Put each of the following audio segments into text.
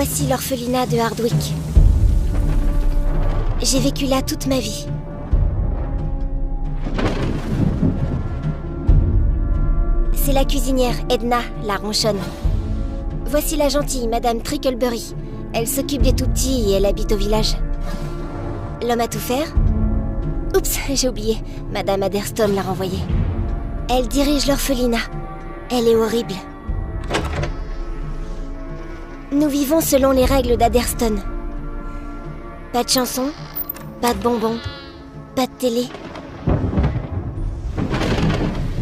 Voici l'orphelinat de Hardwick. J'ai vécu là toute ma vie. C'est la cuisinière, Edna, la ronchonne. Voici la gentille, Madame Trickleberry. Elle s'occupe des tout-petits et elle habite au village. L'homme à tout faire? Oups, j'ai oublié. Madame Adderstone l'a renvoyée. Elle dirige l'orphelinat. Elle est horrible. Nous vivons selon les règles d'Adderstone. Pas de chansons, pas de bonbons, pas de télé,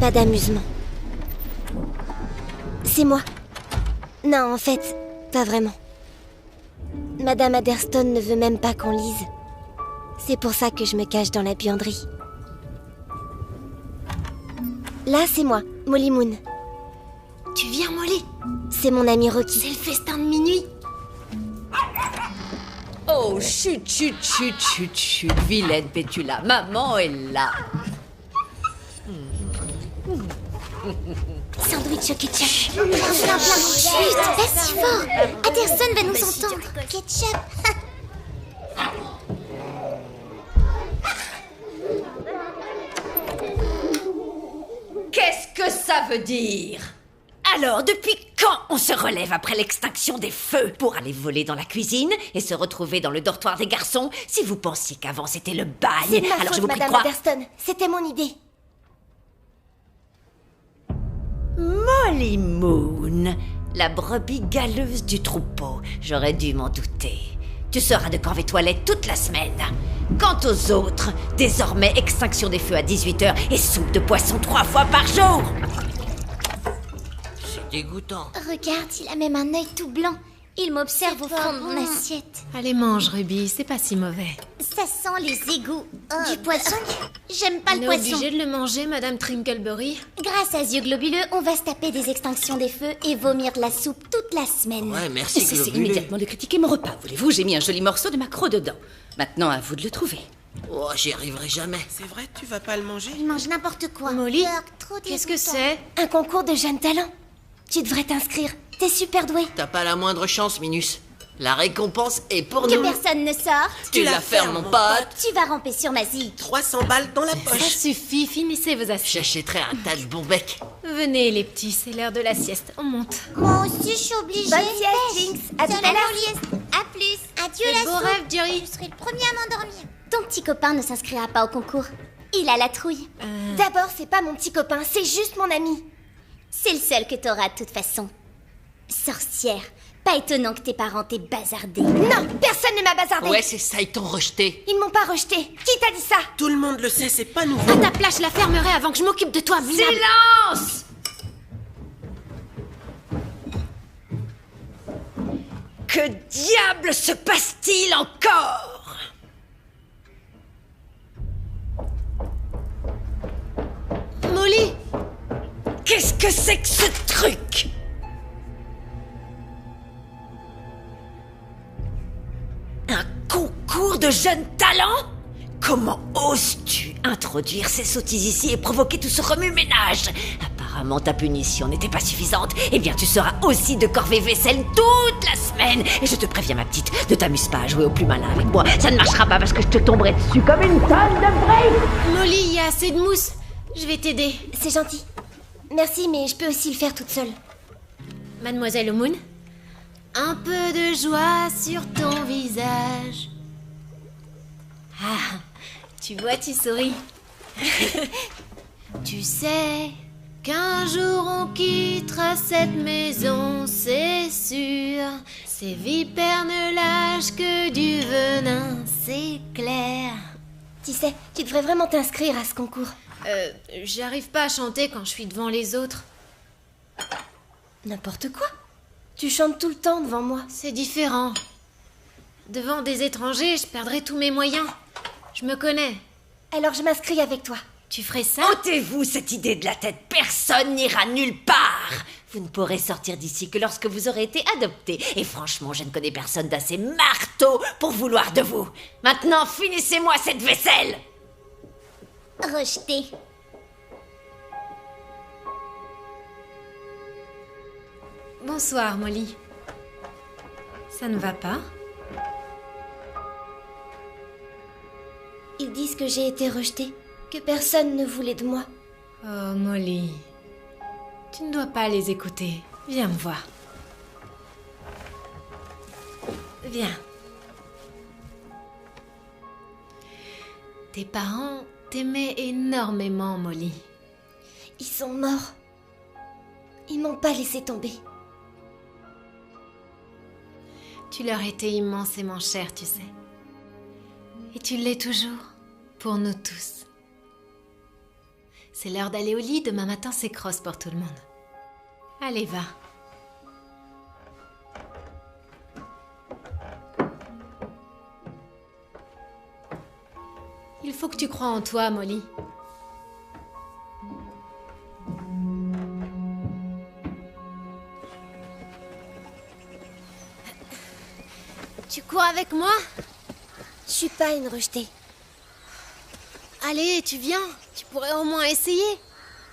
pas d'amusement. C'est moi. Non, en fait, pas vraiment. Madame Adderstone ne veut même pas qu'on lise. C'est pour ça que je me cache dans la buanderie. Là, c'est moi, Molly Moon. Tu viens, Molly? C'est mon ami Rocky. C'est le festin de minuit. Oh, chut, vilaine Pétula, maman est là. Sandwich au ketchup. Chut, pas si fort. Adderstone va nous entendre. Ketchup. Qu'est-ce que ça veut dire? Alors, depuis quand on se relève après l'extinction des feux pour aller voler dans la cuisine et se retrouver dans le dortoir des garçons? Si vous pensiez qu'avant c'était le bagne, C'est de ma alors faute, je vous prie de Madame croire... Adderstone. C'était mon idée. Molly Moon, la brebis galeuse du troupeau. J'aurais dû m'en douter. Tu seras de corvée toilette toute la semaine. Quant aux autres, désormais extinction des feux à 18h et soupe de poisson 3 fois par jour. C'est dégoûtant. Regarde, il a même un œil tout blanc. Il m'observe au fond de mon assiette. Allez, mange, Ruby, c'est pas si mauvais. Ça sent les égouts. Du poisson? J'aime pas On le est poisson. obligé de le manger, Madame Trinkleberry. Grâce à ce yeux globuleux, on va se taper des extinctions des feux et vomir de la soupe toute la semaine. Ouais, merci, Cessez Globulé. immédiatement de critiquer mon repas, voulez-vous? J'ai mis un joli morceau de maquereau dedans. Maintenant, à vous de le trouver. Oh, j'y arriverai jamais. C'est vrai, tu vas pas le manger? Il mange n'importe quoi. Molly, Trop qu'est-ce que dégoûtant. c'est? Un concours de jeunes talents. Tu devrais t'inscrire. T'es super doué. T'as pas la moindre chance, Minus. La récompense est pour Que nous. personne ne sort. Tu la fermes, mon pote. Tu vas ramper sur ma zik. 300 balles dans la Ça poche. suffit, finissez vos assiettes. J'achèterai un tas de bon bec. Venez, les petits, c'est l'heure de la sieste. On monte. Moi aussi, je suis obligée. Bonne sieste, Jinx. À tout à l'heure. À plus. Adieu, la Beau soupe. rêve, Jerry. Je serai le premier à m'endormir. Ton petit copain ne s'inscrira pas au concours. Il a la trouille. D'abord, c'est pas mon petit copain, c'est juste mon ami. C'est le seul que t'auras de toute façon. Sorcière. Pas étonnant que tes parents t'aient bazardé. Non, personne ne m'a bazardé. Ouais, c'est ça, ils t'ont rejeté. Ils m'ont pas rejeté. Qui t'a dit ça? Tout le monde le sait, c'est pas nouveau. À ta place, je la fermerai avant que je m'occupe de toi, minable. Silence! Que diable se passe-t-il encore? Molly! Qu'est-ce que c'est que ce truc? Un concours de jeunes talents? Comment oses-tu introduire ces sottises ici et provoquer tout ce remue-ménage? Apparemment, ta punition n'était pas suffisante. Eh bien, tu seras aussi de corvée vaisselle toute la semaine. Et je te préviens, ma petite, ne t'amuse pas à jouer au plus malin avec moi. Ça ne marchera pas parce que je te tomberai dessus comme une tonne de briques. Molly, il y a assez de mousse. Je vais t'aider. C'est gentil. Merci, mais je peux aussi le faire toute seule. Mademoiselle Moon, un peu de joie sur ton visage. Ah, tu vois, tu souris. Tu sais qu'un jour on quittera cette maison, c'est sûr. Ces vipères ne lâchent que du venin, c'est clair. Tu sais, tu devrais vraiment t'inscrire à ce concours. J'arrive pas à chanter quand je suis devant les autres. N'importe quoi. Tu chantes tout le temps devant moi. C'est différent. Devant des étrangers, je perdrai tous mes moyens. Je me connais. Alors je m'inscris avec toi. Tu ferais ça? Ôtez-vous cette idée de la tête. Personne n'ira nulle part. Vous ne pourrez sortir d'ici que lorsque vous aurez été adopté. Et franchement, je ne connais personne d'assez marteau pour vouloir de vous. Maintenant, finissez-moi cette vaisselle. Rejeté. Bonsoir, Molly. Ça ne va pas? Ils disent que j'ai été rejetée, que personne ne voulait de moi. Oh, Molly. Tu ne dois pas les écouter. Viens me voir. Viens. Tes parents t'aimaient énormément, Molly. Ils sont morts. Ils m'ont pas laissé tomber. Tu leur étais immensément cher, tu sais. Et tu l'es toujours, pour nous tous. C'est l'heure d'aller au lit, demain matin c'est cross pour tout le monde. Allez, va. Il faut que tu crois en toi, Molly. Tu cours avec moi? Je suis pas une rejetée. Allez, tu viens. Tu pourrais au moins essayer.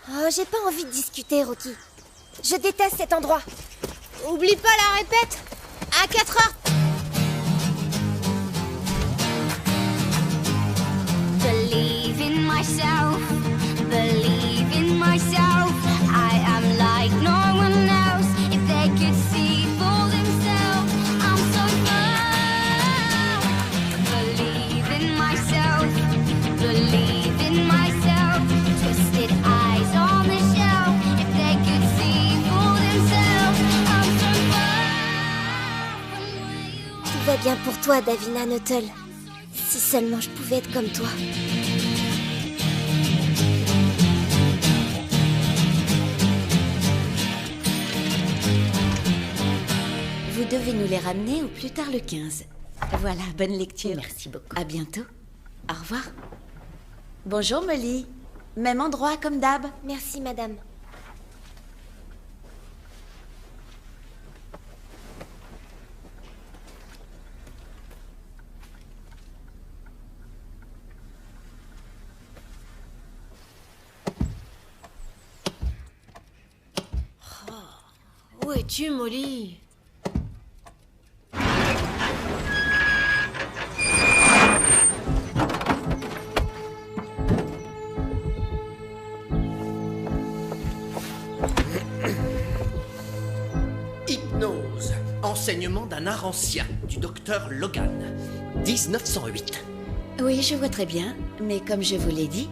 Oh, j'ai pas envie de discuter, Rocky. Je déteste cet endroit. Oublie pas la répète. À 4 heures. Believe in myself, believe in myself. I am like no one else. If they could see for themselves, I'm so proud. Believe in myself, believe in myself. Twisted eyes on the shelf. If they could see for themselves, I'm so proud. Tout va bien pour toi, Davina Nuttall. Si seulement je pouvais être comme toi. Vous devez nous les ramener au plus tard le 15. Voilà, bonne lecture. Merci beaucoup. À bientôt. Au revoir. Bonjour Molly. Même endroit comme d'hab. Merci, madame. Où es-tu, Molly? Hypnose. Enseignement d'un art ancien, du docteur Logan. 1908. Oui, je vois très bien. Mais comme je vous l'ai dit,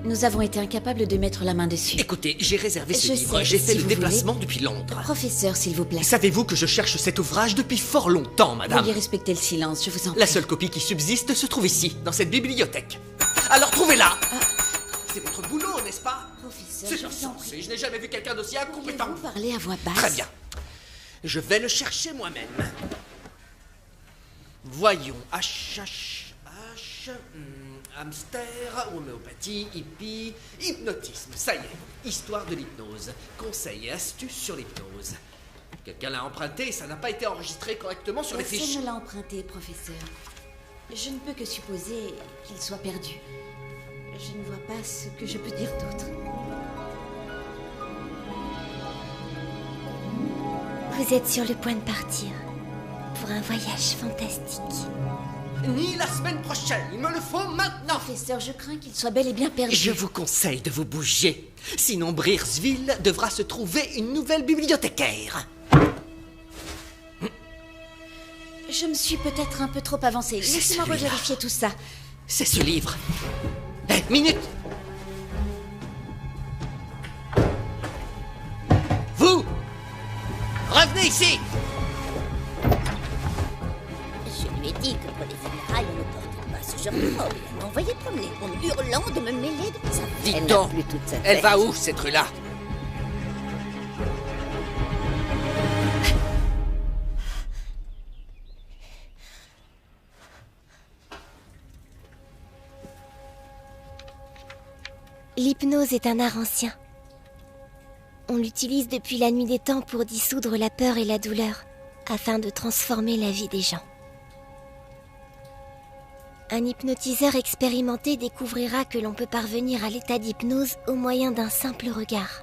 nous avons été incapables de mettre la main dessus. Écoutez, j'ai réservé ce Je livre. sais, J'ai fait si le vous déplacement depuis Londres. Professeur, s'il vous plaît. Savez-vous que je cherche cet ouvrage depuis fort longtemps, madame? Veuillez respecter le silence, je vous en prie. La seule copie qui subsiste se trouve ici, dans cette bibliothèque. Alors trouvez-la. C'est votre boulot, n'est-ce pas? Professeur, C'est je vous en prie. insensé, je n'ai jamais vu quelqu'un d'aussi incompétent. Vous parlez à voix basse. Très bien. Je vais le chercher moi-même. Voyons. Hamster, homéopathie, hippie, hypnotisme. Ça y est. Histoire de l'hypnose. Conseils et astuces sur l'hypnose. Quelqu'un l'a emprunté et ça n'a pas été enregistré correctement sur les fiches. Personne ne l'a emprunté, professeur. Je ne peux que supposer qu'il soit perdu. Je ne vois pas ce que je peux dire d'autre. Vous êtes sur le point de partir pour un voyage fantastique. Ni la semaine prochaine, il me le faut maintenant. Professeur, je crains qu'il soit bel et bien perdu. Je vous conseille de vous bouger. Sinon, Breersville devra se trouver une nouvelle bibliothécaire. Je me suis peut-être un peu trop avancée. C'est Laissez-moi celui-là. revérifier tout ça. C'est ce livre. Hé, minute. Vous revenez ici. Je lui ai dit que pour les funérailles, on ne portait pas ce genre de robe. Elle m'a envoyé promener en me hurlant de me mêler de sa Dites Elle donc, n'a plus toute sa elle tête. va où, cette rue-là? L'hypnose est un art ancien. On l'utilise depuis la nuit des temps pour dissoudre la peur et la douleur, afin de transformer la vie des gens. Un hypnotiseur expérimenté découvrira que l'on peut parvenir à l'état d'hypnose au moyen d'un simple regard.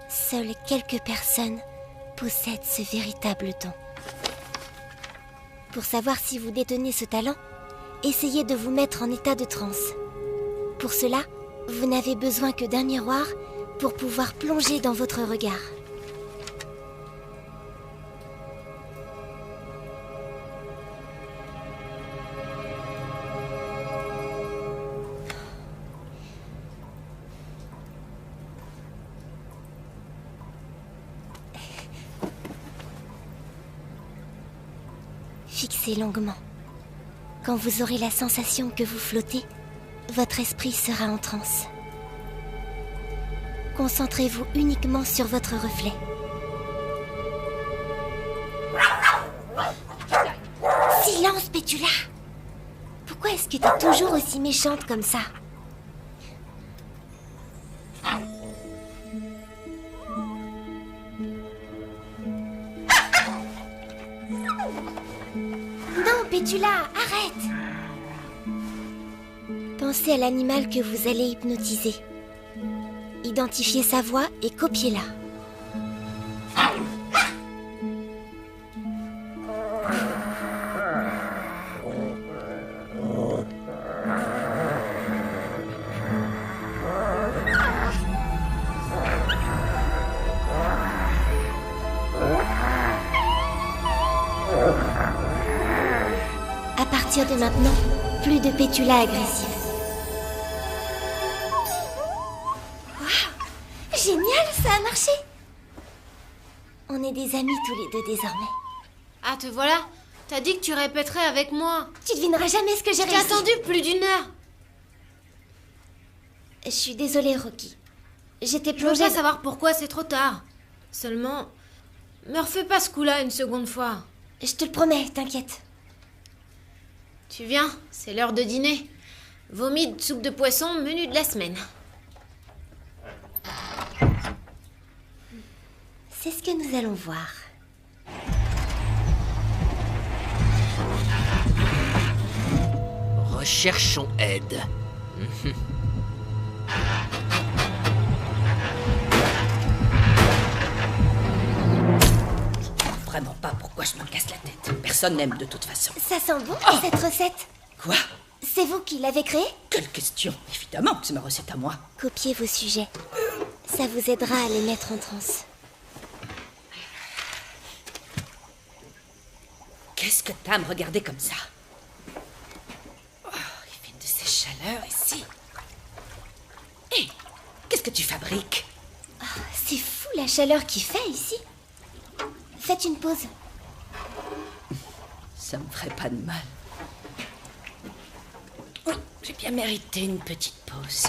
Seules quelques personnes possèdent ce véritable don. Pour savoir si vous détenez ce talent, essayez de vous mettre en état de transe. Pour cela, vous n'avez besoin que d'un miroir pour pouvoir plonger dans votre regard. Fixez longuement. Quand vous aurez la sensation que vous flottez, votre esprit sera en transe. Concentrez-vous uniquement sur votre reflet. Silence, Pétula! Pourquoi est-ce que t'es toujours aussi méchante comme ça? Non, Pétula, arrête! Pensez à l'animal que vous allez hypnotiser. Identifiez sa voix et copiez-la. À partir de maintenant, plus de Pétula agressive. Génial, ça a marché! On est des amis tous les deux désormais. Ah, te voilà? T'as dit que tu répéterais avec moi. Tu devineras jamais ce que j'ai J'ai réussi. attendu plus d'une heure. Je suis désolée, Rocky. J'étais Je veux plongée... pas savoir pourquoi, c'est trop tard. Seulement, me refais pas ce coup-là une seconde fois. Je te le promets, t'inquiète. Tu viens, c'est l'heure de dîner. Vomi de soupe de poisson, menu de la semaine. C'est ce que nous allons voir. Recherchons aide. Vraiment pas pourquoi je me casse la tête. Personne n'aime de toute façon. Ça sent bon, cette recette? Quoi? C'est vous qui l'avez créée? Quelle question? Évidemment que c'est ma recette à moi. Copiez vos sujets. Ça vous aidera à les mettre en transe. Qu'est-ce que t'as à me regarder comme ça? Oh, il fait de ces chaleurs ici. Hé, qu'est-ce que tu fabriques? C'est fou la chaleur qu'il fait ici. Faites une pause. Ça me ferait pas de mal. Oui, j'ai bien mérité une petite pause.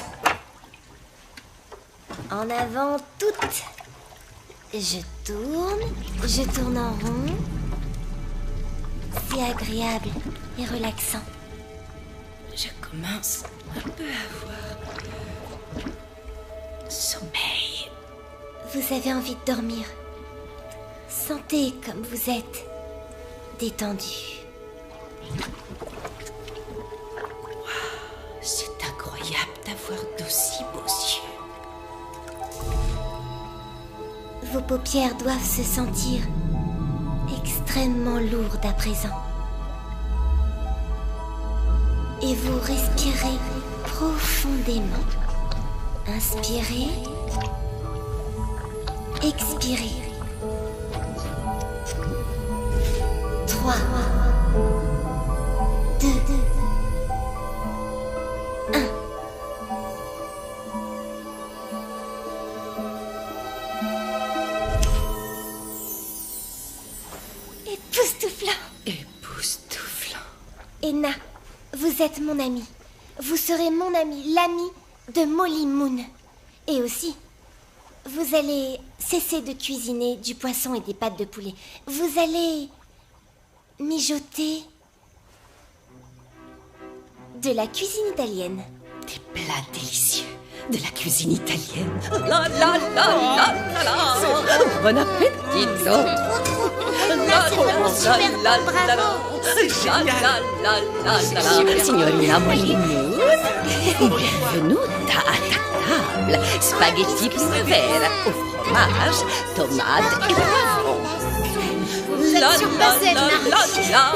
En avant toutes. Je tourne en rond. C'est agréable et relaxant. Je commence un peu à avoir sommeil. Vous avez envie de dormir. Sentez comme vous êtes détendu. C'est incroyable d'avoir d'aussi beaux yeux. Vos paupières doivent se sentir extrêmement lourdes à présent. Et vous respirez profondément. Inspirez. Expirez. 3, 2, 1. Époustouflant. Époustouflant. Edna, vous êtes mon amie. Vous serez mon amie, l'amie de Molly Moon. Et aussi, vous allez cesser de cuisiner du poisson et des pâtes de poulet. Vous allez mijoter de la cuisine italienne. Des plats délicieux de la cuisine italienne. La la la la la la. Bon appétit. Signorina Molly Moon, bienvenue à ta table. Spaghetti primavera au fromage, tomates et poivrons. Vous êtes surpassée, Edna.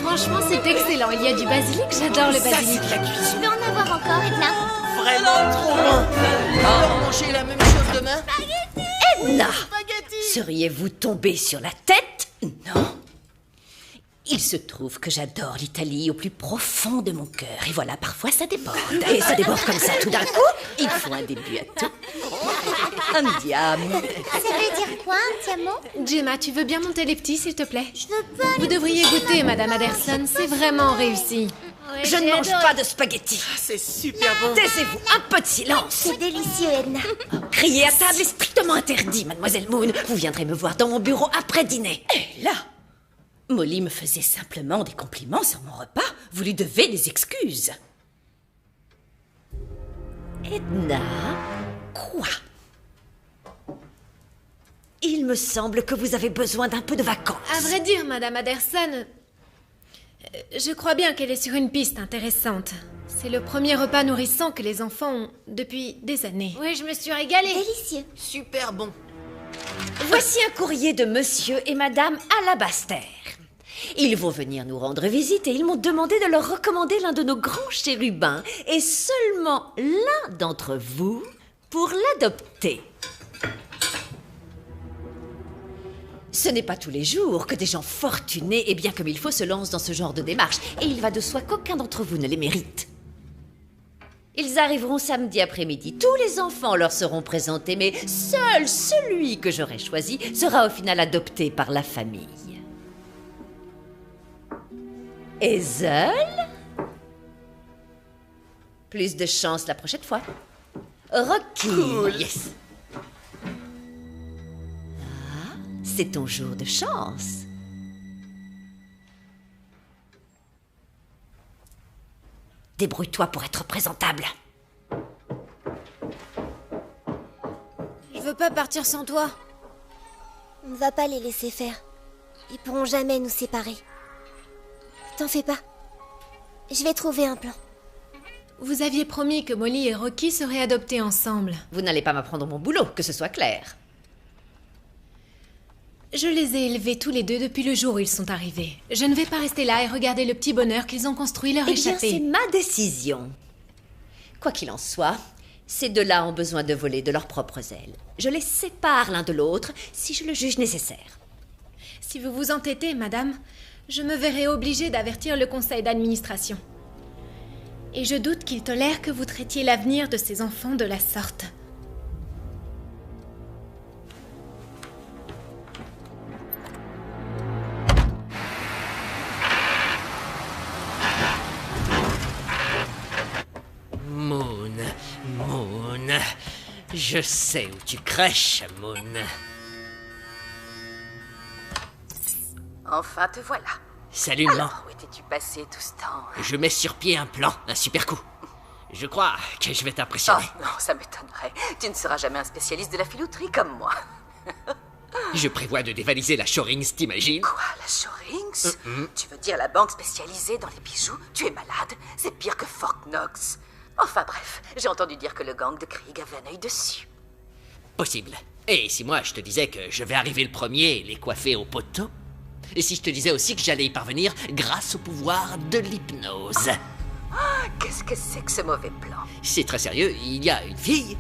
Franchement, c'est excellent. Il y a du basilic, j'adore le basilic. Je peux en avoir encore, Edna? Vraiment trop bon. On va manger la même chose demain? Edna, seriez-vous tombée sur la tête? Non. Il se trouve que j'adore l'Italie au plus profond de mon cœur. Et voilà, parfois ça déborde. Et ça déborde comme ça tout d'un coup. Il faut un début à tout. Andiamo. Ça veut dire quoi, un diamant? Gemma, tu veux bien monter les petits, s'il te plaît? Je veux pas. Vous devriez goûter, Madame Anderson. C'est vraiment réussi. Je ne mange pas de spaghettis. C'est super bon. Taisez-vous, un peu de silence. C'est délicieux, Edna. Crier à table est strictement interdit, Mademoiselle Moon. Vous viendrez me voir dans mon bureau après dîner. Et là, Molly me faisait simplement des compliments sur mon repas. Vous lui devez des excuses. Edna, quoi? Il me semble que vous avez besoin d'un peu de vacances. À vrai dire, Madame Anderson, je crois bien qu'elle est sur une piste intéressante. C'est le premier repas nourrissant que les enfants ont depuis des années. Oui, je me suis régalée. Délicieux. Super bon. Voici un courrier de Monsieur et Madame Alabaster. Ils vont venir nous rendre visite et ils m'ont demandé de leur recommander l'un de nos grands chérubins et seulement l'un d'entre vous pour l'adopter. Ce n'est pas tous les jours que des gens fortunés et bien comme il faut se lancent dans ce genre de démarche et il va de soi qu'aucun d'entre vous ne les mérite. Ils arriveront samedi après-midi. Tous les enfants leur seront présentés, mais seul celui que j'aurai choisi sera au final adopté par la famille. Hazel? Plus de chance la prochaine fois. Rocky. Cool. Yes. Ah, c'est ton jour de chance. Débrouille-toi pour être présentable. Je veux pas partir sans toi. On ne va pas les laisser faire. Ils pourront jamais nous séparer. T'en fais pas. Je vais trouver un plan. Vous aviez promis que Molly et Rocky seraient adoptés ensemble. Vous n'allez pas m'apprendre mon boulot, que ce soit clair. Je les ai élevés tous les deux depuis le jour où ils sont arrivés. Je ne vais pas rester là et regarder le petit bonheur qu'ils ont construit leur Eh bien, échappée. c'est ma décision. Quoi qu'il en soit, ces deux-là ont besoin de voler de leurs propres ailes. Je les sépare l'un de l'autre si je le juge nécessaire. Si vous vous entêtez, madame, je me verrai obligée d'avertir le conseil d'administration. Et je doute qu'il tolère que vous traitiez l'avenir de ces enfants de la sorte. Moon, Moon, je sais où tu crèches, Moon. Enfin, te voilà. Salut, maman. Alors, où étais-tu passé tout ce temps? Je mets sur pied un plan, un super coup. Je crois que je vais Oh t'impressionner. non, ça m'étonnerait. Tu ne seras jamais un spécialiste de la filouterie comme moi. Je prévois de dévaliser la Shorings, t'imagines? Quoi, la Shorings? Tu veux dire la banque spécialisée dans les bijoux? Tu es malade? C'est pire que Fort Knox. Enfin bref, j'ai entendu dire que le gang de Krieg avait un œil dessus. Possible. Et si moi je te disais que je vais arriver le premier et les coiffer au poteau? Et si je te disais aussi que j'allais y parvenir grâce au pouvoir de l'hypnose? Qu'est-ce que c'est que ce mauvais plan? C'est très sérieux, il y a une fille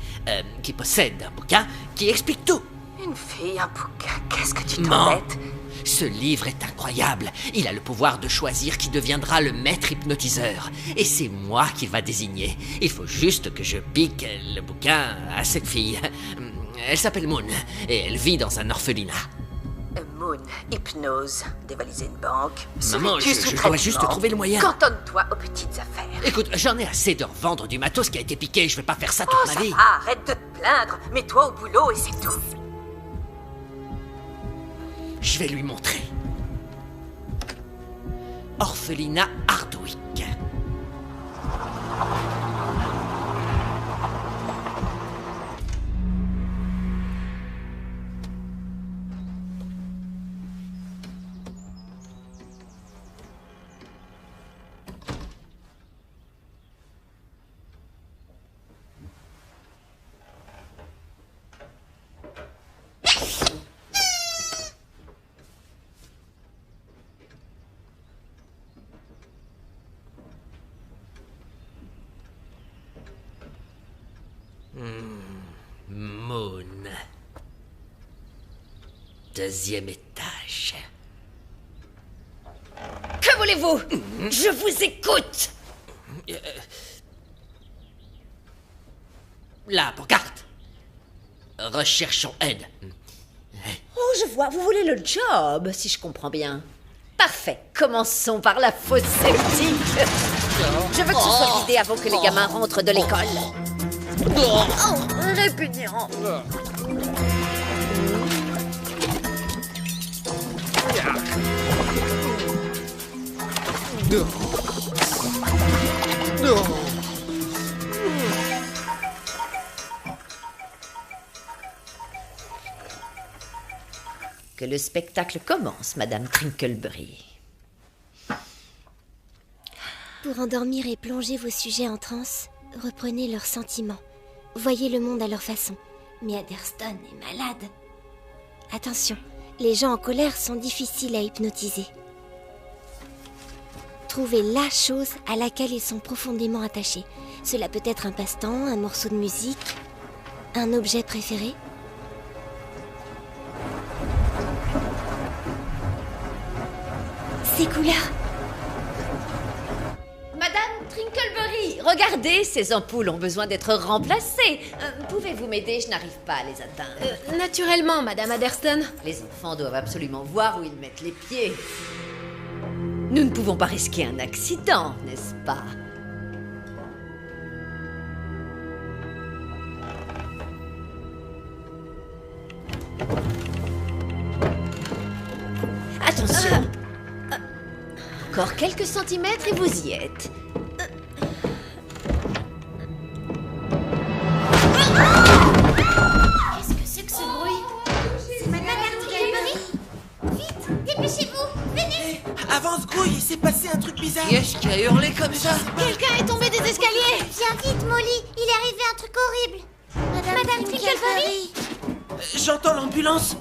qui possède un bouquin qui explique tout. Une fille, un bouquin, qu'est-ce que tu Maman, t'embêtes? ce livre est incroyable. Il a le pouvoir de choisir qui deviendra le maître hypnotiseur. Et c'est moi qu'il va désigner. Il faut juste que je pique le bouquin à cette fille. Elle s'appelle Moon et elle vit dans un orphelinat. Moon, hypnose, dévaliser une banque. Maman, Serais-tu je sous dois traitement? juste trouver le moyen. Cantonne-toi aux petites affaires. Écoute, j'en ai assez de revendre du matos qui a été piqué. Je vais pas faire ça toute Oh, ma ça vie. va, arrête de te plaindre. Mets-toi au boulot et c'est tout. Je vais lui montrer. Orphelinat Hardwick. 2e étage. Que voulez-vous? Je vous écoute. La pancarte. Recherchons aide. Oh, je vois, vous voulez le job, si je comprends bien. Parfait, commençons par la fosse septique. Je veux que ce soit vidé avant que les gamins rentrent de l'école. Oh, répugnant. Que le spectacle commence, Madame Trinkleberry. Pour endormir et plonger vos sujets en transe, reprenez leurs sentiments. Voyez le monde à leur façon. Mais Adderston est malade. Attention, les gens en colère sont difficiles à hypnotiser. Trouvez la chose à laquelle ils sont profondément attachés. Cela peut être un passe-temps, un morceau de musique, un objet préféré. Ces couleurs. Madame Trinkleberry, regardez, ces ampoules ont besoin d'être remplacées. Pouvez-vous m'aider? Je n'arrive pas à les atteindre. Naturellement, Madame Adderston. Les enfants doivent absolument voir où ils mettent les pieds. Nous ne pouvons pas risquer un accident, n'est-ce pas? Attention. Encore quelques centimètres et vous y êtes. Qu'est-ce que c'est que ce bruit? C'est Madame Trinkleberry. Vite, dépêchez-vous, venez. Avance, Grouille, il s'est passé un truc bizarre. Qui est-ce qui a hurlé comme ça? Quelqu'un est tombé des escaliers. Viens vite, Molly, il est arrivé un truc horrible. Madame Trinkleberry. J'entends l'ambulance.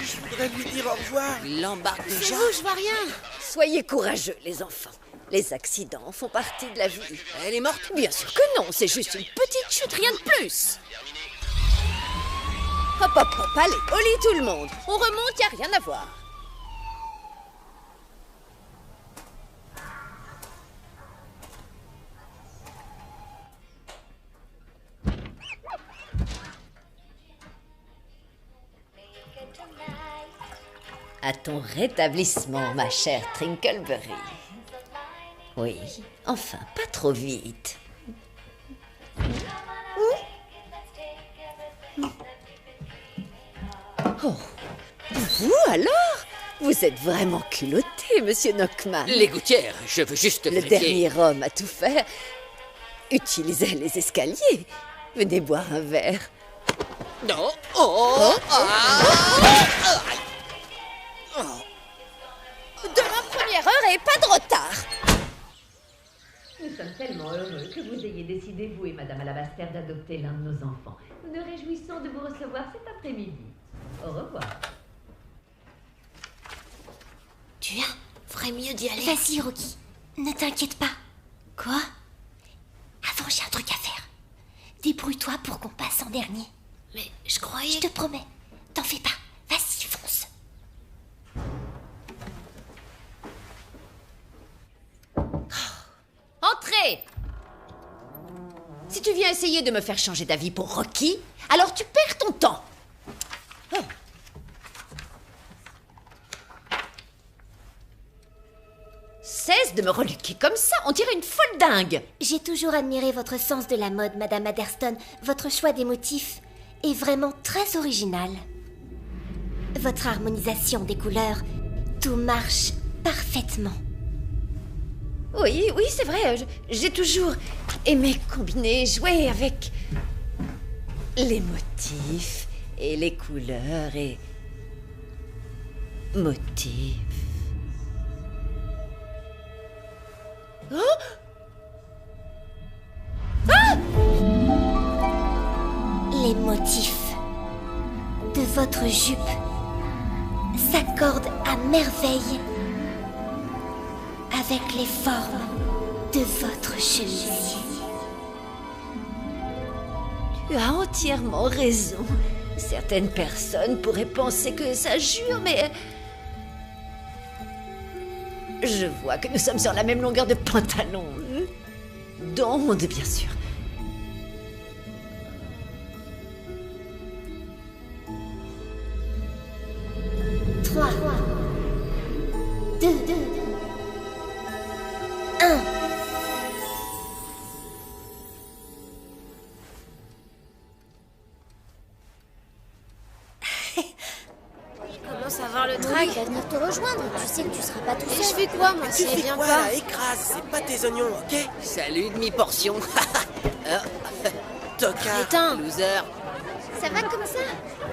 Je voudrais lui dire au revoir. Il l'embarque déjà. Je vois rien. Soyez courageux, les enfants. Les accidents font partie de la vie. Elle est morte? Bien sûr que non, c'est juste une petite chute, rien de plus. Hop, hop, hop, allez, au lit tout le monde. On remonte, y a rien à voir. À ton rétablissement, ma chère Trinkleberry. Oui, enfin, pas trop vite. Oh, vous alors? Vous êtes vraiment culotté, monsieur Knockman. Les gouttières, je veux juste Le vérifier. dernier homme à tout faire utilisait les escaliers. Venez boire un verre. Non. Oh. De ma première heure et pas de retard. Nous sommes tellement heureux que vous ayez décidé, vous et Madame Alabaster, d'adopter l'un de nos enfants. Nous nous réjouissons de vous recevoir cet après-midi. Au revoir. Tu ferais mieux d'y aller. Vas-y, Rocky. Ne t'inquiète pas. Quoi? Avant, j'ai un truc à faire. Débrouille-toi pour qu'on passe en dernier. Mais je croyais... Je te promets. T'en fais pas. Vas-y, fonce. Entrez! Si tu viens essayer de me faire changer d'avis pour Rocky, alors tu perds ton temps. Oh. Cesse de me reluquer comme ça, on dirait une folle dingue. J'ai toujours admiré votre sens de la mode, Madame Adderston. Votre choix des motifs est vraiment très original. Votre harmonisation des couleurs, tout marche parfaitement. Oui, c'est vrai, j'ai toujours aimé combiner, jouer avec les motifs et les couleurs et motifs. Oh! Les motifs de votre jupe s'accordent à merveille avec les formes de votre chemise. Tu as entièrement raison. Certaines personnes pourraient penser que ça jure, mais... Je vois que nous sommes sur la même longueur de pantalon. D'onde, bien sûr. Trois, deux, un. Commence à voir le trac. Il va venir te rejoindre. Tu sais que tu seras pas tout Et je seul. fais quoi, moi, Tu si elle fais vient quoi pas? là? Écrase, c'est pas tes oignons, ok? Salut, demi-portion. Tocard. Éteins. Loser. Ça va comme ça?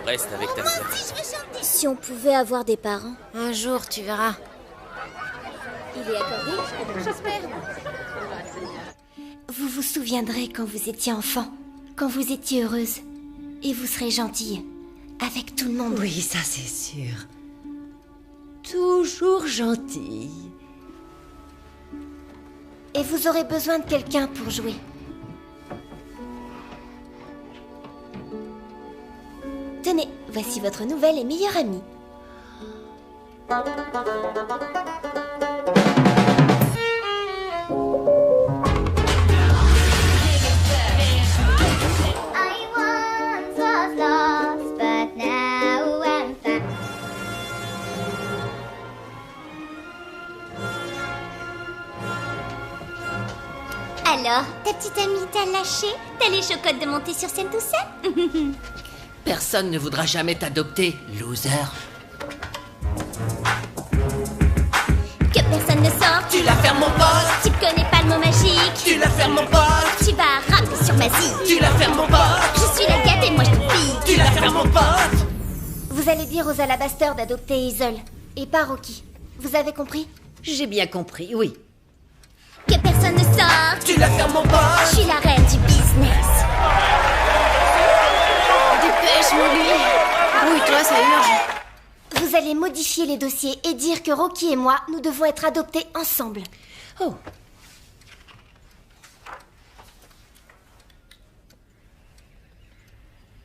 Reste avec ta sœur. Si on pouvait avoir des parents. Un jour, tu verras. Il est accordé? J'espère. Vous vous souviendrez quand vous étiez enfant, quand vous étiez heureuse. Et vous serez gentille. Avec tout le monde. Oui, ça c'est sûr. Toujours gentille. Et vous aurez besoin de quelqu'un pour jouer. Tenez, voici votre nouvelle et meilleure amie. I once was lost, but now I'm found. Alors, ta petite amie t'a lâché? T'as les chocottes de monter sur scène tout seul? Personne ne voudra jamais t'adopter, loser. Que personne ne sorte. Tu la fermes, mon pote! Tu connais pas le mot magique. Tu la fermes, mon pote! Tu vas ramper sur ma zie. Tu la fermes, mon pote! Je suis la gâte et moi je te pille. Tu la fermes, mon pote! Vous allez dire aux Alabasters d'adopter Hazel. Et pas Rocky. Vous avez compris? J'ai bien compris, oui. Que personne ne sorte. Tu la fermes, mon Je pote! suis la reine du business. Dépêche, Molly. Oui, toi, ça urge. Vous allez modifier les dossiers et dire que Rocky et moi, nous devons être adoptés ensemble. Oh,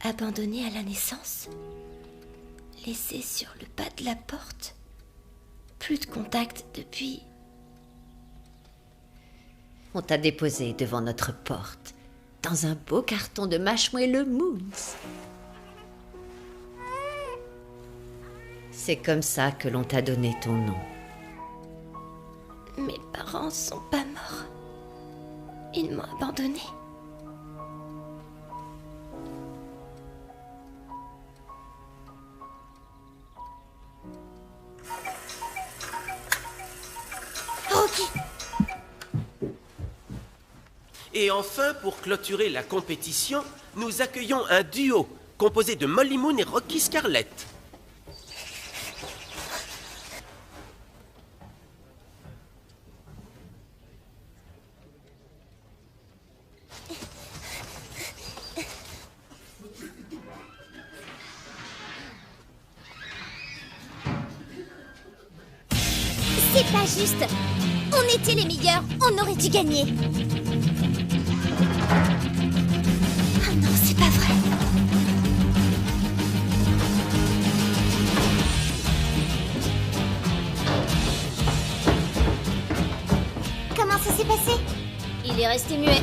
Abandonné à la naissance? Laissé sur le pas de la porte? Plus de contact depuis... on t'a déposé devant notre porte, dans un beau carton de Marshmallow Moons. C'est comme ça que l'on t'a donné ton nom. Mes parents sont pas morts. Ils m'ont abandonnée. Rocky! Et enfin, pour clôturer la compétition, nous accueillons un duo composé de Molly Moon et Rocky Scarlett. C'est pas juste. On était les meilleurs. On aurait dû gagner. Ah non, c'est pas vrai. Comment ça s'est passé? Il est resté muet.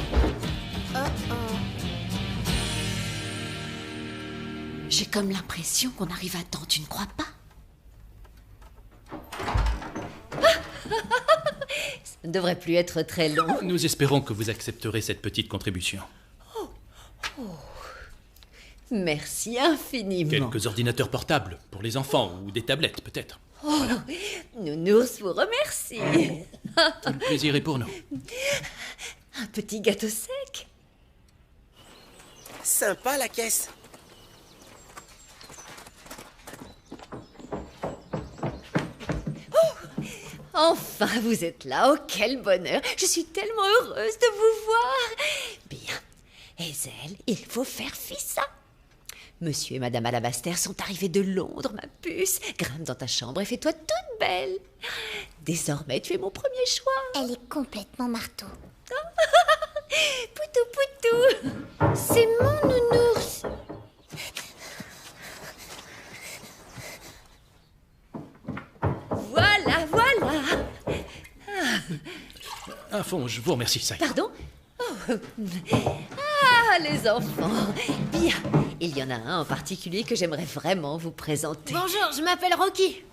J'ai comme l'impression qu'on arrive à temps, tu ne crois pas? Ça ne devrait plus être très long. Nous espérons que vous accepterez cette petite contribution. Merci infiniment. Quelques ordinateurs portables pour les enfants ou des tablettes peut-être. Nounours vous remercie. Tout le plaisir est pour nous. Un petit gâteau sec. Sympa la caisse. Enfin, vous êtes là. Oh, quel bonheur. Je suis tellement heureuse de vous voir. Bien. Hazel, il faut faire fi ça. Monsieur et Madame Alabaster sont arrivés de Londres, ma puce. Grimpe dans ta chambre et fais-toi toute belle. Désormais, tu es mon premier choix. Elle est complètement marteau. Poutou, Poutou. C'est mon nounours. Voilà, voilà. À fond, je vous remercie, ça y est. Pardon? Oh. Ah, les enfants. Bien. Il y en a un en particulier que j'aimerais vraiment vous présenter. Bonjour, je m'appelle Rocky.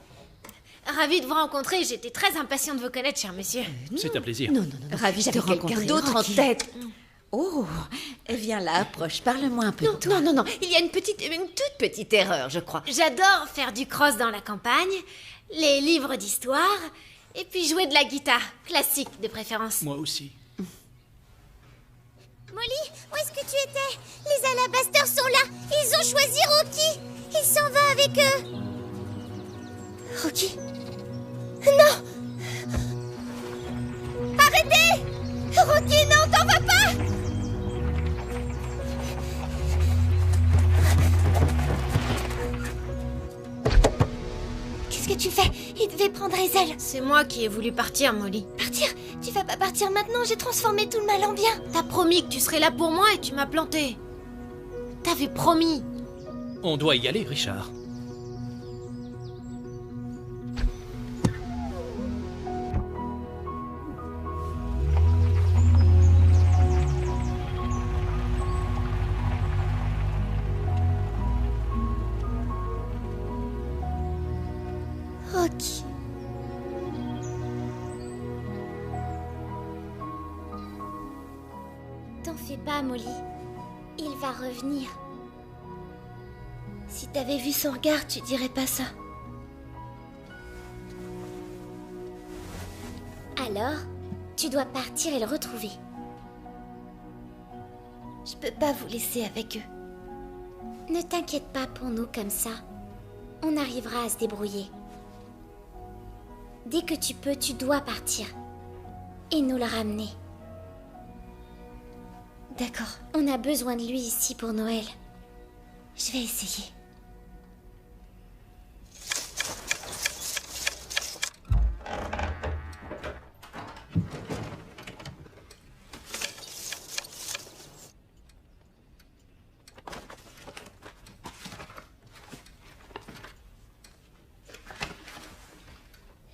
Ravie de vous rencontrer, j'étais très impatient de vous connaître, cher monsieur. C'est un plaisir. Non. Ravie de quelqu'un rencontrer, d'autre en Rocky. tête. Oh, viens là, approche, parle-moi un peu de toi. Non, il y a une toute petite erreur, je crois. J'adore faire du cross dans la campagne, les livres d'histoire, et puis jouer de la guitare, classique de préférence. Moi aussi. Molly, où est-ce que tu étais? Les alabasters sont là. Ils ont choisi Rocky. Il s'en va avec eux. Rocky? Non! Arrêtez! Rocky, non, t'en vas pas! Qu'est-ce que tu fais? Il devait prendre les ailes. C'est moi qui ai voulu partir, Molly. Partir? Tu vas pas partir maintenant, j'ai transformé tout le mal en bien. T'as promis que tu serais là pour moi et tu m'as planté. T'avais promis. On doit y aller, Richard. Rocky. T'en fais pas, Molly. Il va revenir. Si t'avais vu son regard, tu dirais pas ça. Alors, tu dois partir et le retrouver. Je peux pas vous laisser avec eux. Ne t'inquiète pas pour nous comme ça. On arrivera à se débrouiller. Dès que tu peux, tu dois partir. Et nous le ramener. D'accord. On a besoin de lui ici pour Noël. Je vais essayer.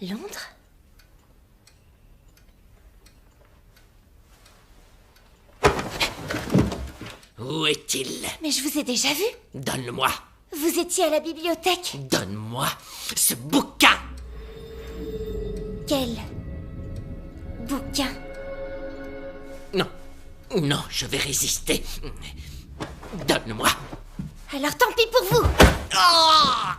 Londres? Où est-il? Mais je vous ai déjà vu. Donne-le-moi. Vous étiez à la bibliothèque. Donne-moi ce bouquin. Quel bouquin? Non, je vais résister. Donne-le-moi. Alors tant pis pour vous. Ah!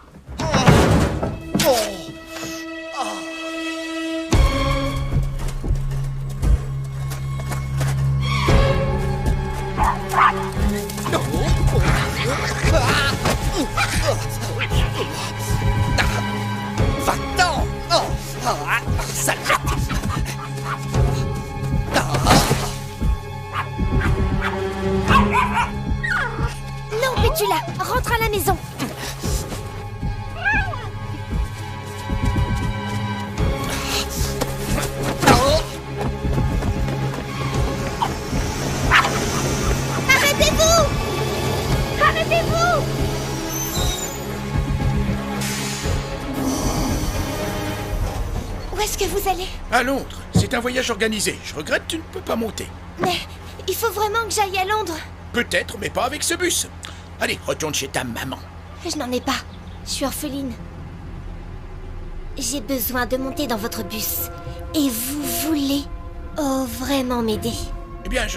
Va-t'en! Salope! Non, Pétula, rentre à la maison. Arrêtez-vous! Arrêtez-vous! Où est-ce que vous allez? À Londres. C'est un voyage organisé. Je regrette, tu ne peux pas monter. Mais il faut vraiment que j'aille à Londres. Peut-être, mais pas avec ce bus. Allez, retourne chez ta maman. Je n'en ai pas. Je suis orpheline. J'ai besoin de monter dans votre bus. Et vous voulez vraiment m'aider? Eh bien,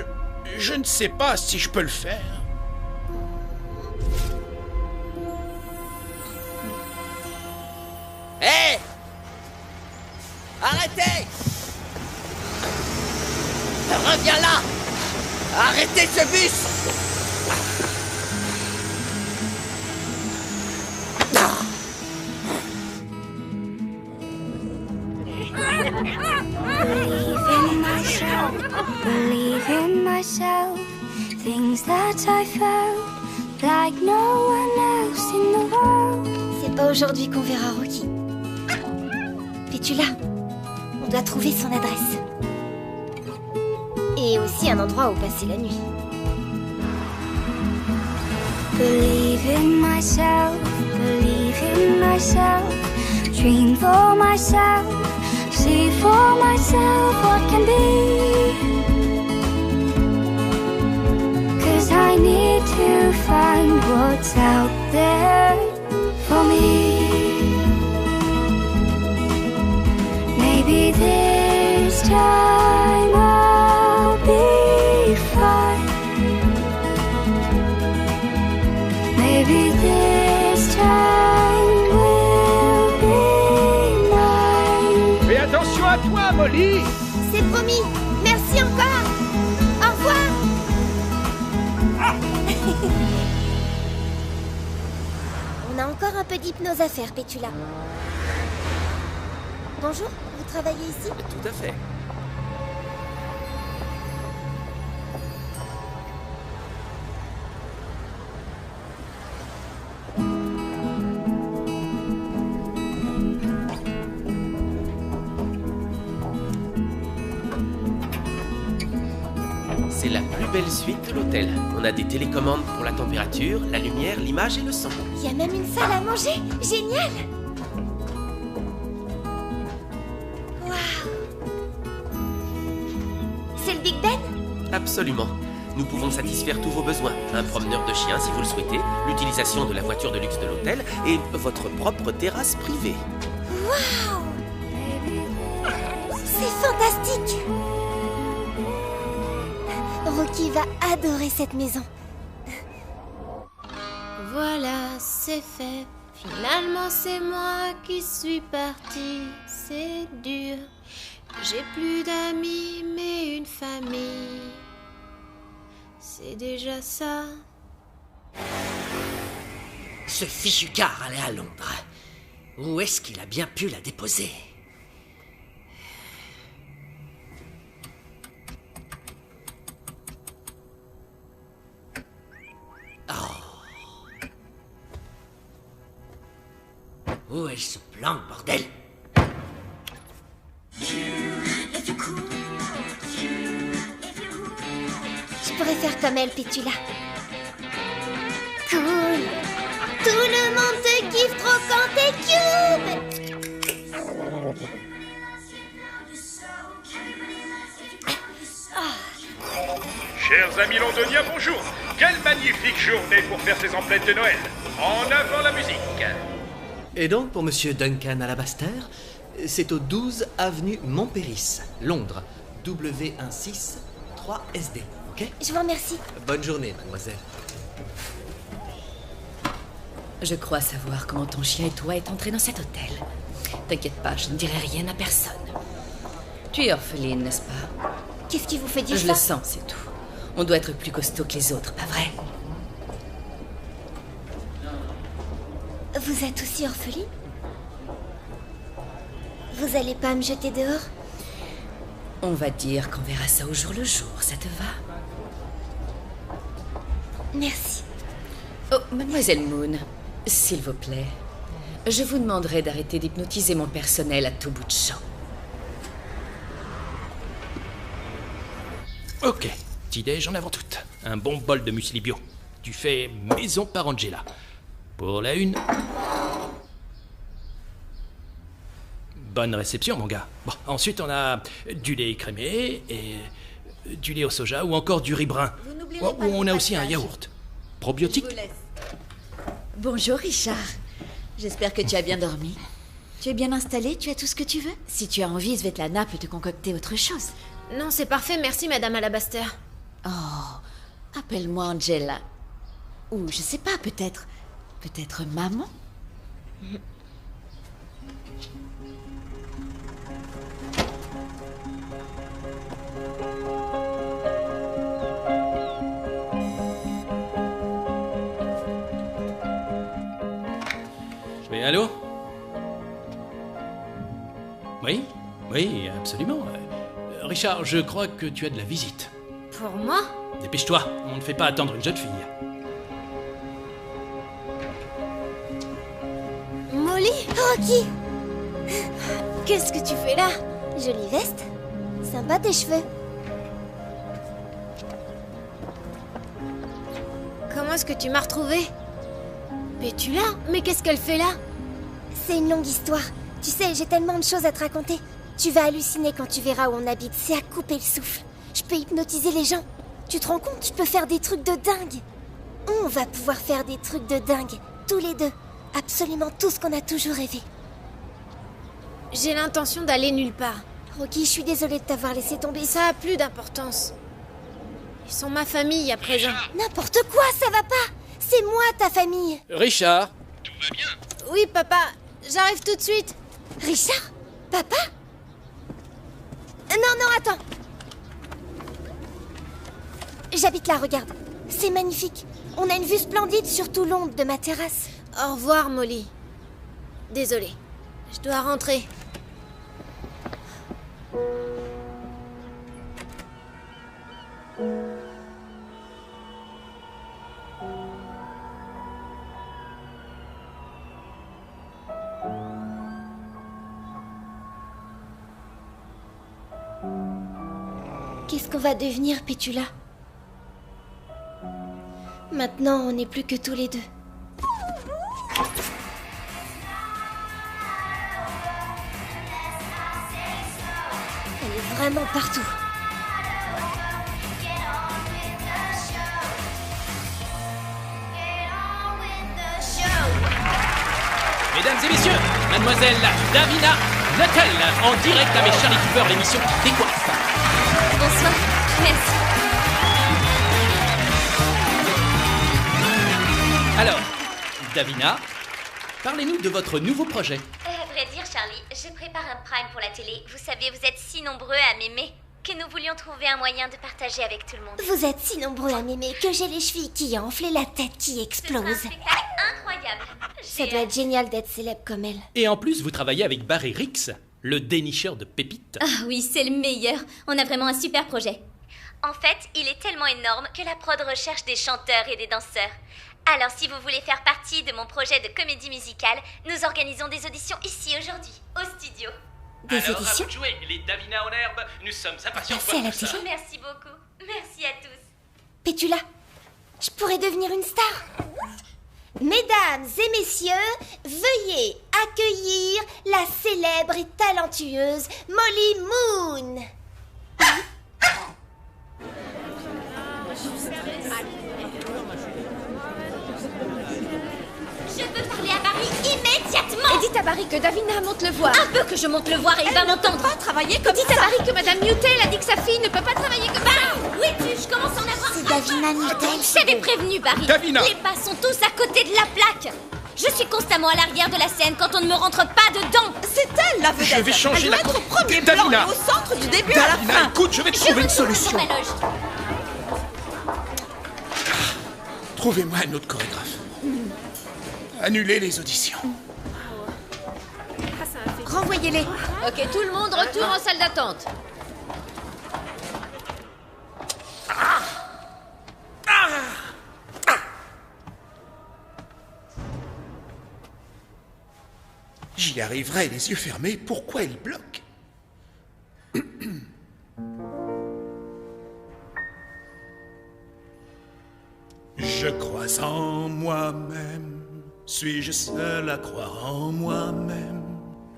je ne sais pas si je peux le faire. Hé! Arrêtez! Reviens là! Arrêtez ce bus! Believe in myself, things that I felt like no one else in the world. C'est pas aujourd'hui qu'on verra Rocky. Pétula, on doit trouver son adresse. Et aussi un endroit où passer la nuit. Believe in myself, believe in myself. Dream for myself, see for myself what can be. 'Cause I need to find what's out there for me. Maybe this time I'll be fine. Maybe this time will be mine. Fais attention à toi, Molly. C'est promis. Merci encore. Au revoir. On a encore un peu d'hypnose à faire, Pétula. Bonjour, vous travaillez ici? Tout à fait. C'est la plus belle suite de l'hôtel. On a des télécommandes pour la température, la lumière, l'image et le son. Il y a même une salle à manger. Génial. C'est le Big Ben? Absolument. Nous pouvons satisfaire tous vos besoins. Un promeneur de chiens si vous le souhaitez, l'utilisation de la voiture de luxe de l'hôtel et votre propre terrasse privée. Waouh! C'est fantastique! Rocky va adorer cette maison. Voilà, c'est fait. Finalement, c'est moi qui suis partie. C'est dur. J'ai plus d'amis, mais une famille. C'est déjà ça. Ce fichu car allait à Londres. Où est-ce qu'il a bien pu la déposer? Où est ce plan, bordel? Je pourrais faire comme elle, Pétula. Cool. Tout le monde te kiffe trop quand t'es cube. Chers amis londoniens, bonjour. Quelle magnifique journée pour faire ses emplettes de Noël. En avant la musique. Et donc, pour Monsieur Duncan Alabaster, c'est au 12 avenue Montpéris, Londres, W16 3SD, ok? Je vous remercie. Bonne journée, mademoiselle. Je crois savoir comment ton chien et toi êtes entrés dans cet hôtel. T'inquiète pas, je ne dirai rien à personne. Tu es orpheline, n'est-ce pas? Qu'est-ce qui vous fait dire ça? Je le sens, c'est tout. On doit être plus costaud que les autres, pas vrai? Vous êtes aussi orpheline? Vous allez pas me jeter dehors? On va dire qu'on verra ça au jour le jour, ça te va? Merci. Oh, mademoiselle Moon, s'il vous plaît, je vous demanderai d'arrêter d'hypnotiser mon personnel à tout bout de champ. Ok, petit-déj en avant toute. Un bon bol de muesli bio. Tu fais maison par Angela. Pour la une... Bonne réception, mon gars. Bon, ensuite, on a du lait écrémé et du lait au soja ou encore du riz brun. Ou on a aussi un yaourt. Probiotique. Bonjour, Richard. J'espère que tu as bien dormi. Tu es bien installé? Tu as tout ce que tu veux? Si tu as envie, Svetlana peut te concocter autre chose. Non, c'est parfait, merci, Madame Alabaster. Oh, appelle-moi Angela. Ou, je sais pas, peut-être maman? Oui, allô? Oui, oui, absolument. Richard, je crois que tu as de la visite. Pour moi? Dépêche-toi, on ne fait pas attendre une jeune fille. Molly? Rocky! Qu'est-ce que tu fais là? Jolie veste. Sympa tes cheveux. Comment est-ce que tu m'as retrouvée? Pétula? Mais qu'est-ce qu'elle fait là? C'est une longue histoire. Tu sais, j'ai tellement de choses à te raconter. Tu vas halluciner quand tu verras où on habite. C'est à couper le souffle. Je peux hypnotiser les gens. Tu te rends compte? Je peux faire des trucs de dingue. On va pouvoir faire des trucs de dingue. Tous les deux. Absolument tout ce qu'on a toujours rêvé. J'ai l'intention d'aller nulle part. Rocky, je suis désolée de t'avoir laissé tomber. Ça a plus d'importance. Ils sont ma famille à présent. N'importe quoi, ça va pas. C'est moi, ta famille. Richard. Tout va bien? Oui, papa. J'arrive tout de suite. Richard? Papa? Non, attends. J'habite là, regarde. C'est magnifique. On a une vue splendide sur tout l'onde de ma terrasse. Au revoir, Molly. Désolée. Je dois rentrer. Qu'est-ce qu'on va devenir, Pétula? Maintenant, on n'est plus que tous les deux. Elle est vraiment partout. Mesdames et messieurs, mademoiselle Davina Nuttall, en direct avec Charlie Cooper, l'émission qui décoiffe. Bonsoir, merci. Alors, Davina, parlez-nous de votre nouveau projet. À vrai dire, Charlie, je prépare un prime pour la télé. Vous savez, vous êtes si nombreux à m'aimer que nous voulions trouver un moyen de partager avec tout le monde. Vous êtes si nombreux à m'aimer que j'ai les chevilles qui enflent et la tête qui explose. C'est un spectacle incroyable. Ça doit être génial d'être célèbre comme elle. Et en plus, vous travaillez avec Barry Rix, le dénicheur de pépites. Ah oui, c'est le meilleur. On a vraiment un super projet. En fait, il est tellement énorme que la prod recherche des chanteurs et des danseurs. Alors, si vous voulez faire partie de mon projet de comédie musicale, nous organisons des auditions ici aujourd'hui, au studio. Des Alors, auditions? à vous de jouer, les Davina en herbe, nous sommes impatients de Merci à voir la tout ça. petite. Merci beaucoup. Merci à tous. Pétula, je pourrais devenir une star. Mesdames et messieurs, veuillez accueillir la célèbre et talentueuse Molly Moon. Je veux parler à Barry immédiatement. Et dites à Barry que Davina monte le voir. Un peu que je monte le voir et il va m'entendre. Pas travailler comme Dites ça. à Barry que Madame Newtel a dit que sa fille ne peut pas travailler comme ça. Oui, je commence à en avoir. C'est Davina Newtel. Je t'avais prévenu, Barry. Davina. Les pas sont tous à côté de la plaque. Je suis constamment à l'arrière de la scène quand on ne me rentre pas dedans. C'est elle la vedette. Je vais changer elle la doit être au premier Davina. plan et au centre du début à la Davina, fin. écoute, je vais trouver une solution. Dans ma loge. Trouvez-moi un autre chorégraphe. Annulez les auditions. Renvoyez-les. Ok, tout le monde retourne en salle d'attente. J'y arriverai les yeux fermés. Pourquoi il bloque? Je crois en moi-même. Suis-je seul à croire en moi-même?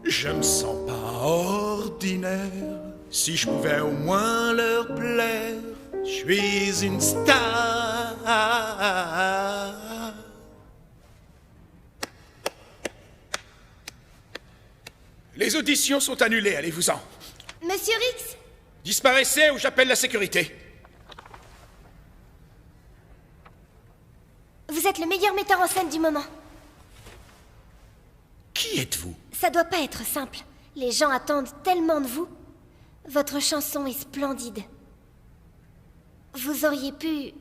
Je me sens pas ordinaire. Si je pouvais au moins leur plaire, je suis une star. Les auditions sont annulées, allez-vous-en. Monsieur Rix, Disparaissez ou j'appelle la sécurité. vous êtes le meilleur metteur en scène du moment. Qui êtes-vous? Ça doit pas être simple. Les gens attendent tellement de vous. Votre chanson est splendide. Vous auriez pu...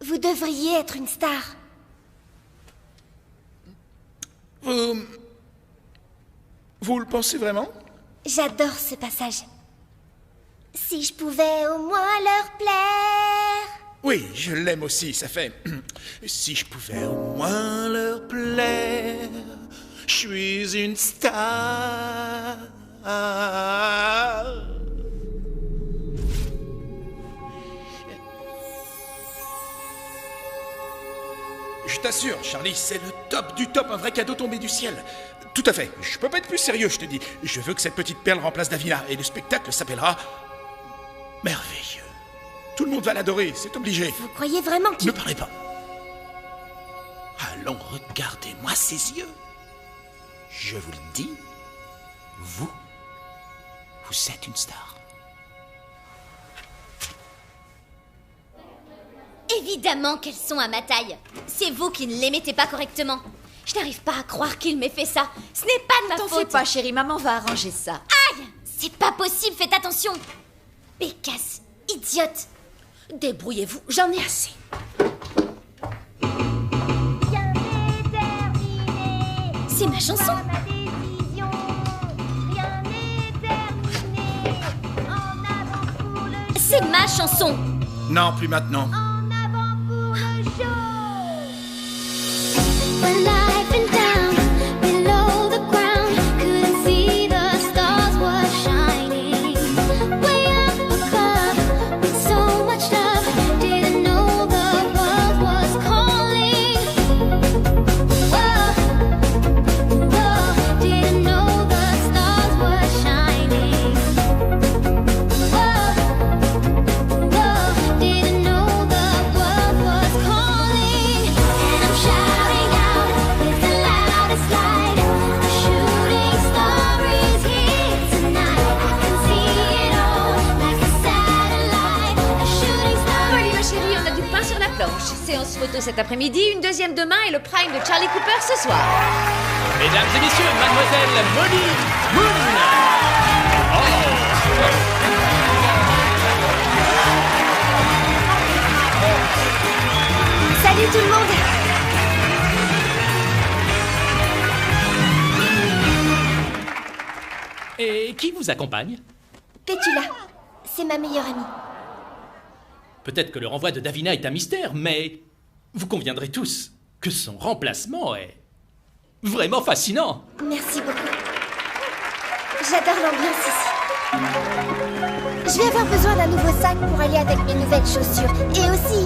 Vous devriez être une star. Vous le pensez vraiment? J'adore ce passage. Si je pouvais au moins leur plaire. Oui, je l'aime aussi, ça fait... Si je pouvais au moins leur plaire, je suis une star. t'assure, Charlie, c'est le top du top, un vrai cadeau tombé du ciel. Tout à fait, je peux pas être plus sérieux, je te dis. Je veux que cette petite perle remplace Davina, et le spectacle s'appellera... Merveilleux. Tout le monde va l'adorer, c'est obligé. Vous croyez vraiment qu'il... Ne parlez pas. Allons, regardez-moi ces yeux. Je vous le dis, vous êtes une star. Évidemment qu'elles sont à ma taille. C'est vous qui ne les mettez pas correctement. Je n'arrive pas à croire qu'il m'ait fait ça. Ce n'est pas de ma faute. T'en fais pas, chérie, maman va arranger ça. Aïe! C'est pas possible, faites attention. Bécasse, idiote. Débrouillez-vous, j'en ai assez. C'est ma chanson. C'est ma chanson. Non, plus maintenant. When I've been down below the ground, couldn't see the stars were shining. Way up above, with so much love, didn't know the world was calling. Whoa, whoa, didn't know the stars were shining. Whoa, whoa, didn't know the world was calling. And I'm shouting out with the loudest light. A shooting star is here tonight. I can see it all like a satellite. A shooting star. Molly, ma chérie, on a du pain sur la planche. Séance photo cet après-midi, une deuxième demain et le prime de Charlie Cooper ce soir. Mesdames et messieurs, mademoiselle Molly Moon. Salut tout le monde! Et qui vous accompagne? Pétula, c'est ma meilleure amie. Peut-être que le renvoi de Davina est un mystère, mais vous conviendrez tous que son remplacement est vraiment fascinant. Merci beaucoup. J'adore l'ambiance ici. Je vais avoir besoin d'un nouveau sac pour aller avec mes nouvelles chaussures. Et aussi,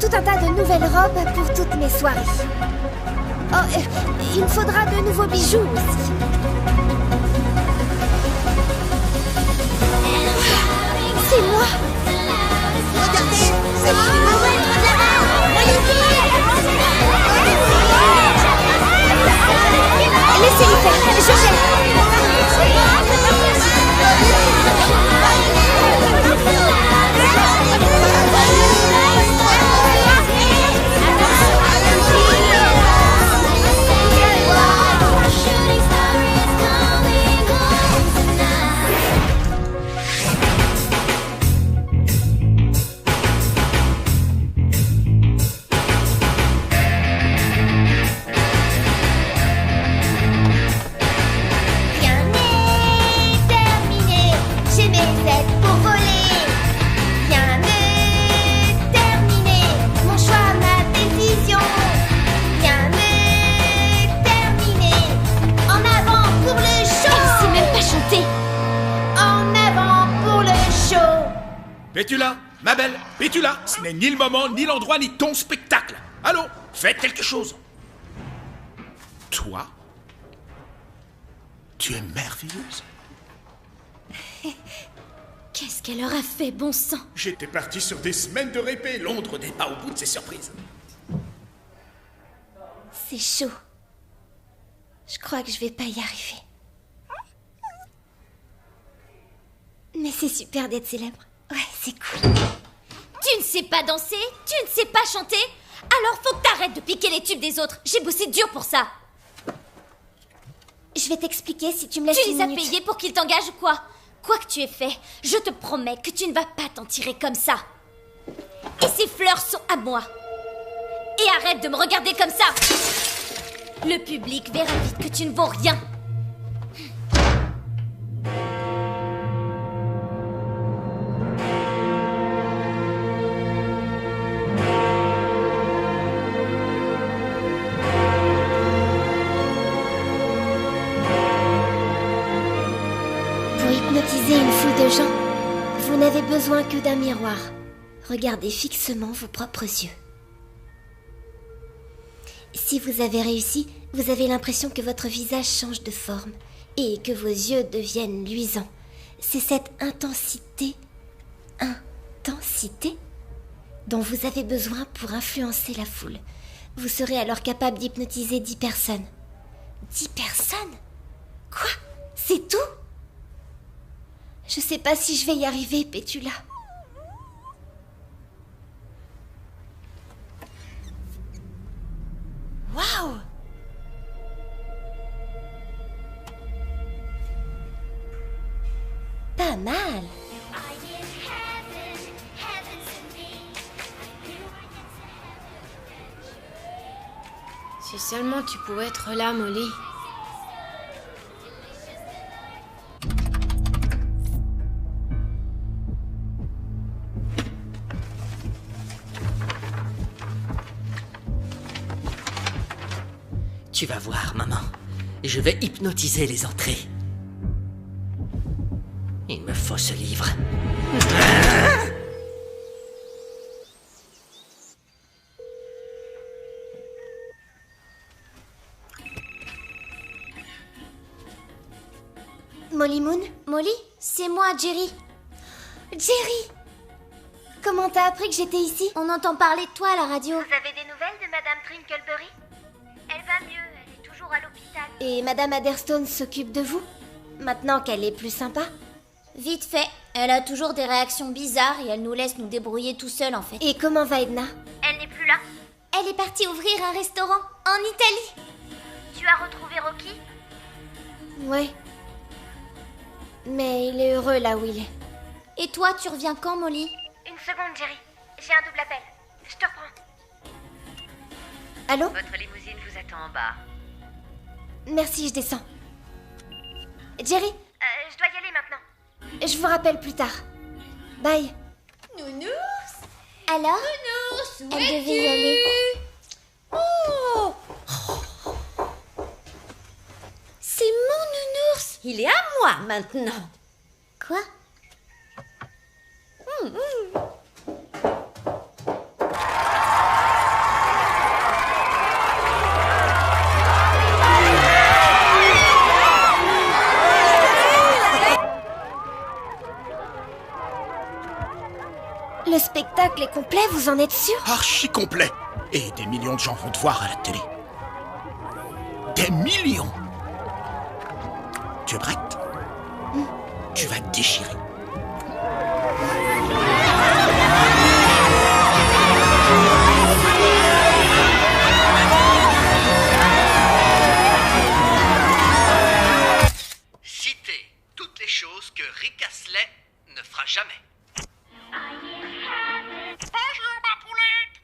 tout un tas de nouvelles robes pour toutes mes soirées. Oh, il me faudra de nouveaux bijoux aussi. C'est moi! Regardez, c'est moi! Laissez-les faire, je gère. Rien n'est terminé, j'ai mes ailes pour voler. Rien n'est terminé, mon choix, ma décision. Rien n'est terminé, en avant pour le show. Elle sait même pas chanter. En avant pour le show. Pétula, ma belle, Pétula, ce n'est ni le moment, ni l'endroit, ni ton spectacle. Allons, faites quelque chose. Toi, tu es merveilleuse. Qu'est-ce qu'elle aura fait, bon sang? J'étais parti sur des semaines de répé, Londres n'est pas au bout de ses surprises. C'est chaud. Je crois que je vais pas y arriver. Mais c'est super d'être célèbre. Ouais, c'est cool. Tu ne sais pas danser? Tu ne sais pas chanter? Alors faut que t'arrêtes de piquer les tubes des autres. J'ai bossé dur pour ça. Je vais t'expliquer si tu me laisses Tu une les as minute. payés pour qu'ils t'engagent ou quoi? Quoi que tu aies fait, je te promets que tu ne vas pas t'en tirer comme ça. Et ces fleurs sont à moi. Et arrête de me regarder comme ça. Le public verra vite que tu ne vaux rien. Pour hypnotiser une foule de gens, vous n'avez besoin que d'un miroir. Regardez fixement vos propres yeux. Si vous avez réussi, vous avez l'impression que votre visage change de forme et que vos yeux deviennent luisants. C'est cette intensité dont vous avez besoin pour influencer la foule. Vous serez alors capable d'hypnotiser 10 personnes. 10 personnes? Quoi? C'est tout? Je sais pas si je vais y arriver, Pétula. Waouh! Pas mal. Si seulement tu pouvais être là, Molly. Tu vas voir, maman. Je vais hypnotiser les entrées. Il me faut ce livre. Molly Moon? Molly, c'est moi, Jerry. Jerry! Comment t'as appris que j'étais ici? On entend parler de toi à la radio. Vous avez des nouvelles de Madame Trinkleberry? Elle va mieux, elle est toujours à l'hôpital. Et Madame Adderstone s'occupe de vous? Maintenant qu'elle est plus sympa? Vite fait. Elle a toujours des réactions bizarres et elle nous laisse nous débrouiller tout seul en fait. Et comment va Edna? Elle n'est plus là. Elle est partie ouvrir un restaurant en Italie. Tu as retrouvé Rocky? Ouais. Mais il est heureux là où il est. Et toi, tu reviens quand, Molly? Une seconde, Jerry. J'ai un double appel. Je te reprends. Allô? Votre limousine vous attend en bas. Merci, je descends. Jerry? Je dois y aller maintenant. Je vous rappelle plus tard. Bye. Nounours? Alors? Nounours, où Elle es-tu? devait y aller. Oh! C'est mon nounours! Il est à moi maintenant. Quoi? Le spectacle est complet, vous en êtes sûr? Archi complet. Et des millions de gens vont te voir à la télé. Des millions. Tu es prête? Tu vas te déchirer. Citez toutes les choses que Rick Astley ne fera jamais. Bonjour, ma poulette.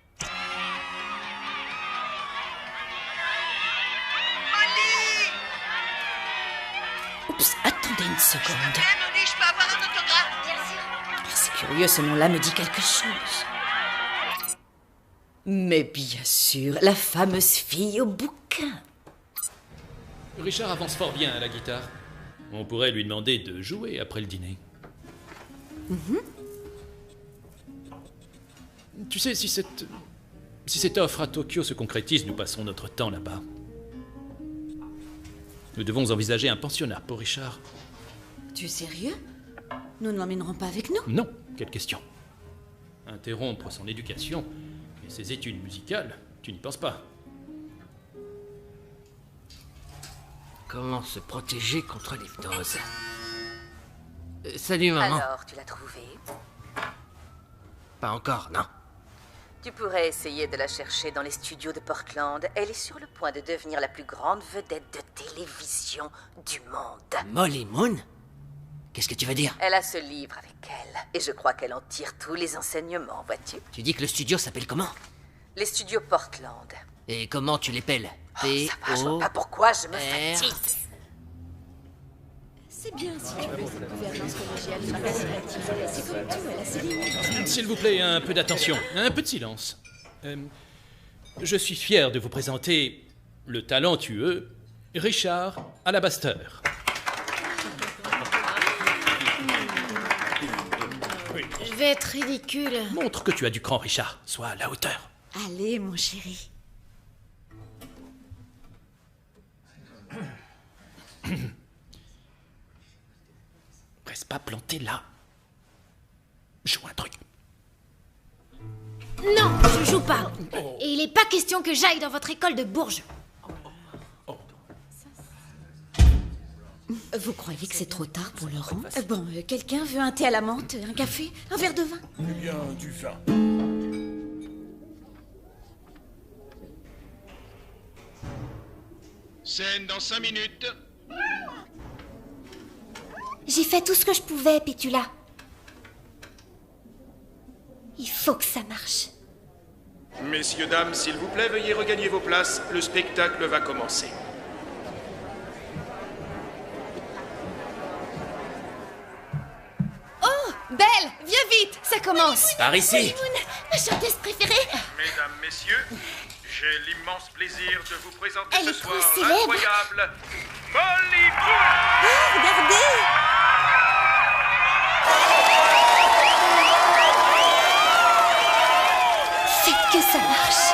Molly! Oups, attendez une seconde. Molly, je peux avoir un autographe? Bien sûr. C'est curieux, ce nom-là me dit quelque chose. Mais bien sûr, la fameuse fille au bouquin. Richard avance fort bien à la guitare. On pourrait lui demander de jouer après le dîner. Tu sais, si cette offre à Tokyo se concrétise, nous passons notre temps là-bas. Nous devons envisager un pensionnat pour Richard. Tu es sérieux? Nous ne l'emmènerons pas avec nous? Non, quelle question. Interrompre son éducation et ses études musicales, tu n'y penses pas. Comment se protéger contre l'hypnose? Salut, maman. Alors, tu l'as trouvé? Pas encore, non. Tu pourrais essayer de la chercher dans les studios de Portland. Elle est sur le point de devenir la plus grande vedette de télévision du monde. Molly Moon? Qu'est-ce que tu veux dire? Elle a ce livre avec elle, et je crois qu'elle en tire tous les enseignements, vois-tu? Tu dis que le studio s'appelle comment? Les studios Portland. Et comment tu l'appelles? Ça va, je vois pas pourquoi je me fatigue. C'est bien si tu veux cette gouvernance collégiale. C'est comme tout, elle a ses limites. S'il vous plaît, un peu d'attention, un peu de silence. Je suis fier de vous présenter le talentueux Richard Alabaster. Je vais être ridicule. Montre que tu as du cran, Richard. Sois à la hauteur. Allez, mon chéri. pas planter là. Joue un truc. Non, je joue pas. Et il est pas question que j'aille dans votre école de Bourges. Vous croyez que c'est trop tard pour le rendre? Bon, quelqu'un veut un thé à la menthe, un café, un verre de vin? Eh bien, du vin. Scène dans 5 minutes. J'ai fait tout ce que je pouvais, Pétula. Il faut que ça marche. Messieurs, dames, s'il vous plaît, veuillez regagner vos places. Le spectacle va commencer. Oh, Belle, viens vite, ça commence. Par ici. Ma chanteuse préférée. Mesdames, messieurs, j'ai l'immense plaisir de vous présenter Elle ce est trop soir célèbre. l'incroyable Molly Moon. Oh, regardez. Faites que ça marche.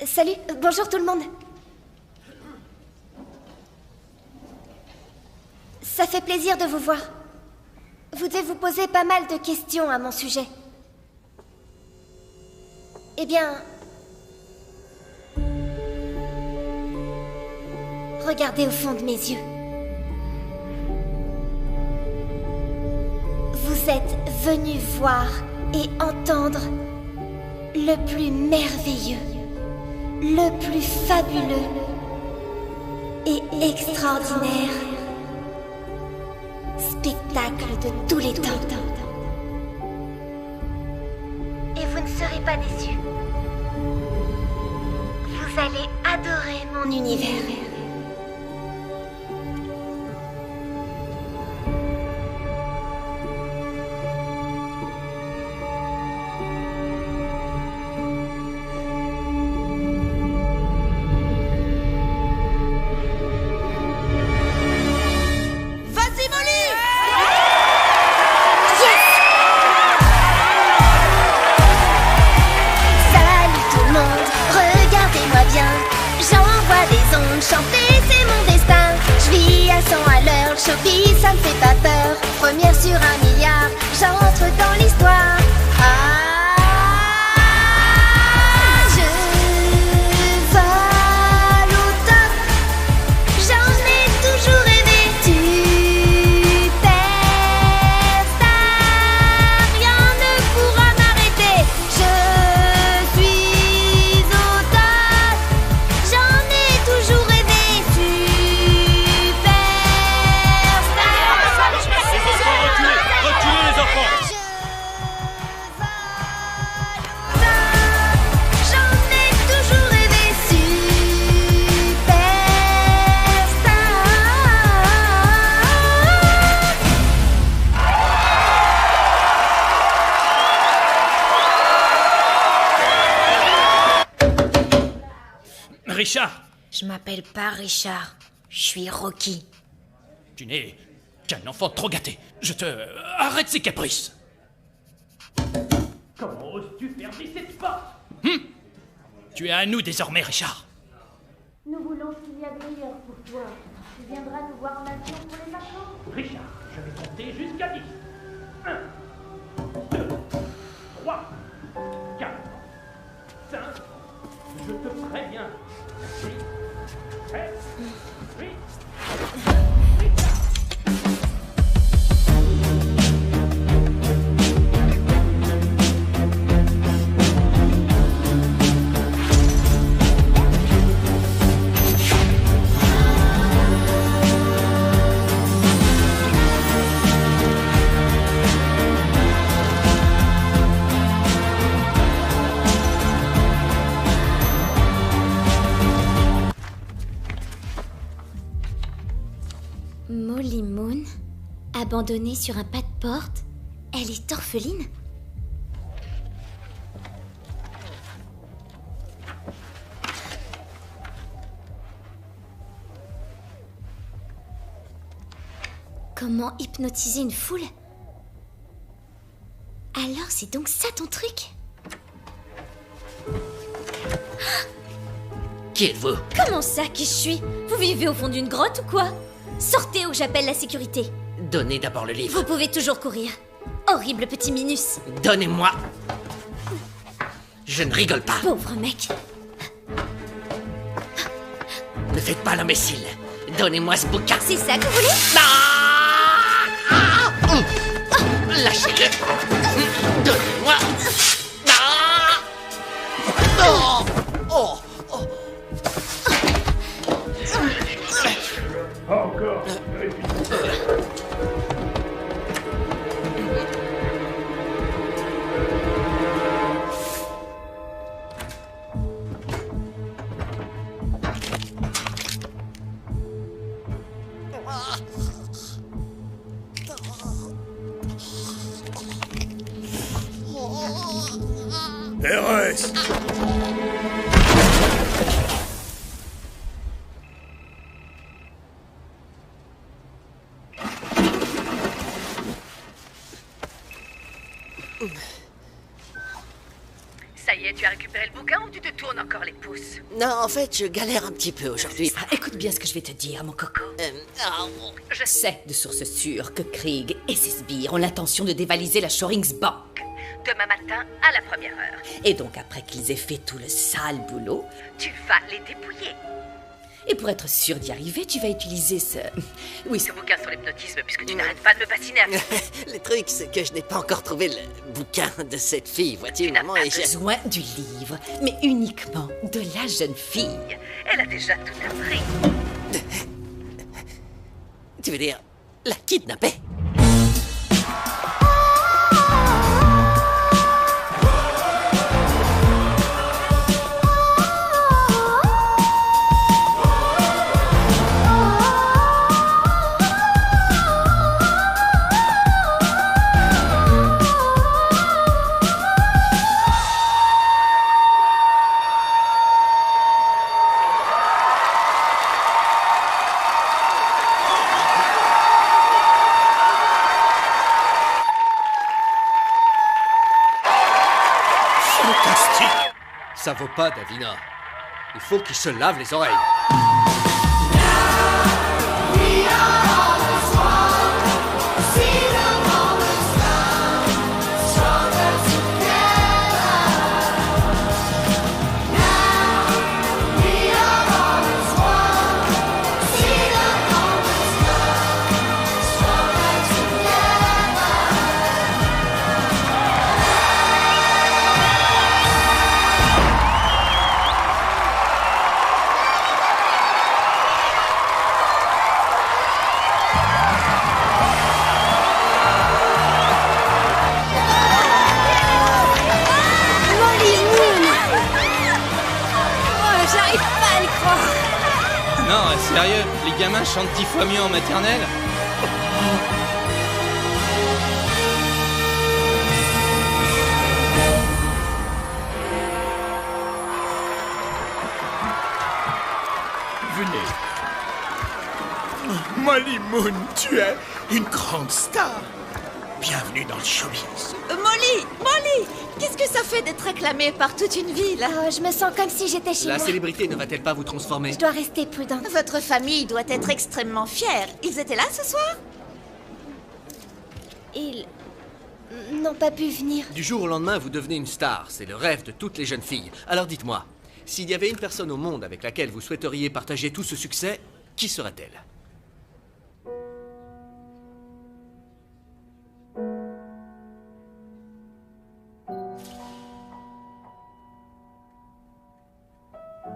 Salut, bonjour tout le monde. Ça fait plaisir de vous voir. Vous devez vous poser pas mal de questions à mon sujet. Eh bien... regardez au fond de mes yeux. Vous êtes venus voir et entendre le plus merveilleux, le plus fabuleux et extraordinaire spectacle de tous les temps. Et vous ne serez pas déçus. Vous allez adorer mon univers. Vas-y, Molly. Salut tout le monde, regardez-moi bien. J'envoie des ondes, chanter c'est mon destin. Je vis à 100 à l'heure, le showbiz ça me fait pas peur. Première sur 1 milliard, j'entre dans l'histoire. Je vole au top, j'en ai toujours rêvé. Superstar, rien ne pourra m'arrêter. Je suis au top, j'en ai toujours rêvé. Reculez les enfants. J'en ai toujours rêvé. Richard, Je m'appelle pas Richard. Je suis Rocky. tu n'es qu'un enfant trop gâté. Je te... Arrête ces caprices. Comment oses-tu fermer cette porte? Tu es à nous désormais, Richard. Nous voulons ce qu'il y a de meilleur pour toi. Tu viendras nous voir en action pour les vacances. Richard, je vais compter jusqu'à 10. 1, 2, 3, 4, 5. Je te préviens. 6, 7, 8. Molly Moon, abandonnée sur un pas de porte, elle est orpheline? Comment hypnotiser une foule? Alors c'est donc ça ton truc? Qui êtes-vous? Comment ça, qui je suis? Vous vivez au fond d'une grotte ou quoi? Sortez ou j'appelle la sécurité. Donnez d'abord le livre. Vous pouvez toujours courir. Horrible petit Minus. Donnez-moi. Je ne rigole pas. Pauvre mec. Ne faites pas l'imbécile. Donnez-moi ce bouquin. C'est ça que vous voulez? Lâchez-le. Donnez-moi. Oh. Oh. Encore. Thérèse! Ça y est, tu as récupéré le bouquin ou tu te tournes encore les pouces? Non, en fait, je galère un petit peu aujourd'hui. Écoute bien ce que je vais te dire, mon coco. Je sais de sources sûres que Krieg et ses sbires ont l'intention de dévaliser la Shorings Bank. Demain matin, à la première heure. Et donc, après qu'ils aient fait tout le sale boulot, tu vas les dépouiller. Et pour être sûr d'y arriver, tu vas utiliser ce bouquin sur l'hypnotisme, puisque tu n'arrêtes pas de me bassiner avec. Le truc, c'est que je n'ai pas encore trouvé le bouquin de cette fille, vois-tu, maman, et j'ai besoin du livre, mais uniquement de la jeune fille. Elle a déjà tout appris. Tu veux dire, la kidnapper? Ça vaut pas, Davina. Il faut qu'il se lave les oreilles. Non, sérieux, les gamins chantent 10 fois mieux en maternelle. Venez. Molly Moon, tu es une grande star. Bienvenue dans le showbiz. Molly! Qu'est-ce que ça fait d'être acclamée par toute une ville? Oh, je me sens comme si j'étais chez La moi. célébrité ne va-t-elle pas vous transformer? Je dois rester prudente. Votre famille doit être extrêmement fière. Ils étaient là ce soir? Ils n'ont pas pu venir. Du jour au lendemain, vous devenez une star. C'est le rêve de toutes les jeunes filles. Alors dites-moi, s'il y avait une personne au monde avec laquelle vous souhaiteriez partager tout ce succès, qui serait-elle?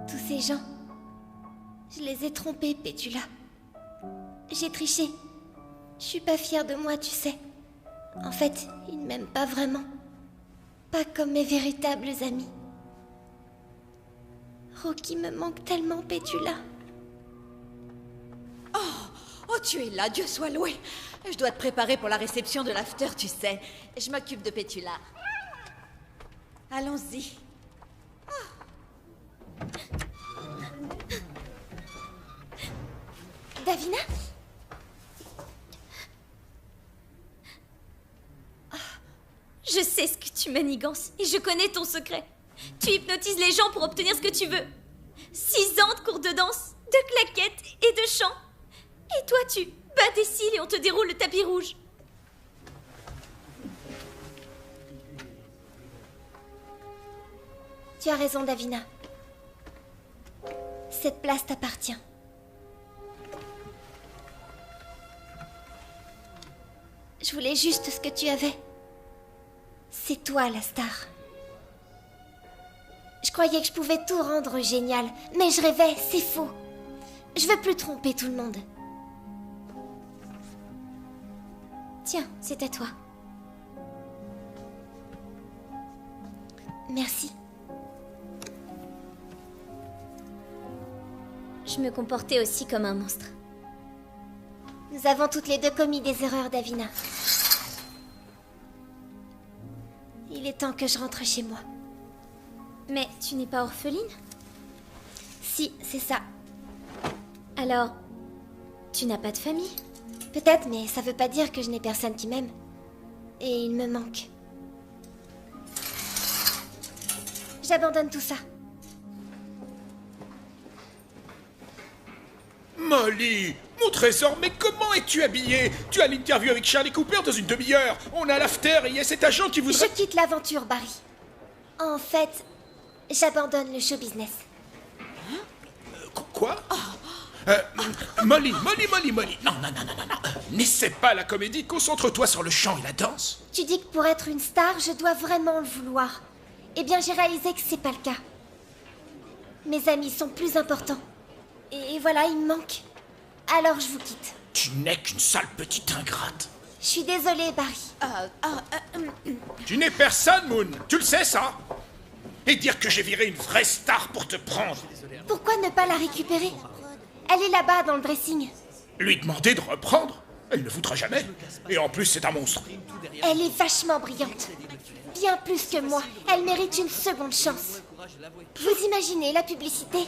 Tous ces gens, je les ai trompés, Pétula. J'ai triché. Je suis pas fière de moi, tu sais. En fait, ils ne m'aiment pas vraiment. Pas comme mes véritables amis. Rocky me manque tellement, Pétula. Oh, tu es là, Dieu soit loué. Je dois te préparer pour la réception de l'after, tu sais. Je m'occupe de Pétula. Allons-y. Davina? manigances et je connais ton secret. Tu hypnotises les gens pour obtenir ce que tu veux. 6 ans de cours de danse, de claquettes et de chant. Et toi, tu bats des cils et on te déroule le tapis rouge. Tu as raison, Davina. Cette place t'appartient. Je voulais juste ce que tu avais. C'est toi, la star. Je croyais que je pouvais tout rendre génial, mais je rêvais, c'est faux. Je veux plus tromper tout le monde. Tiens, c'est à toi. Merci. Je me comportais aussi comme un monstre. Nous avons toutes les deux commis des erreurs, Davina. Il est temps que je rentre chez moi. Mais tu n'es pas orpheline? Si, c'est ça. Alors, tu n'as pas de famille? Peut-être, mais ça veut pas dire que je n'ai personne qui m'aime. Et il me manque. J'abandonne tout ça. Molly, mon trésor, mais comment es-tu habillée? Tu as l'interview avec Charlie Cooper dans une demi-heure. On a l'after et il y a cet agent qui voudrait... Je quitte l'aventure, Barry. En fait, j'abandonne le show business. Quoi? Molly. Non. N'essaie pas la comédie, concentre-toi sur le chant et la danse. Tu dis que pour être une star, je dois vraiment le vouloir. Eh bien, j'ai réalisé que c'est pas le cas. Mes amis sont plus importants. Et voilà, il me manque. Alors je vous quitte. Tu n'es qu'une sale petite ingrate. Je suis désolée, Barry. Tu n'es personne, Moon. Tu le sais, ça? Et dire que j'ai viré une vraie star pour te prendre. Pourquoi ne pas la récupérer? Elle est là-bas, dans le dressing. Lui demander de reprendre? Elle ne voudra jamais. Et en plus, c'est un monstre. Elle est vachement brillante. Bien plus que moi. Elle mérite une seconde chance. Vous imaginez la publicité?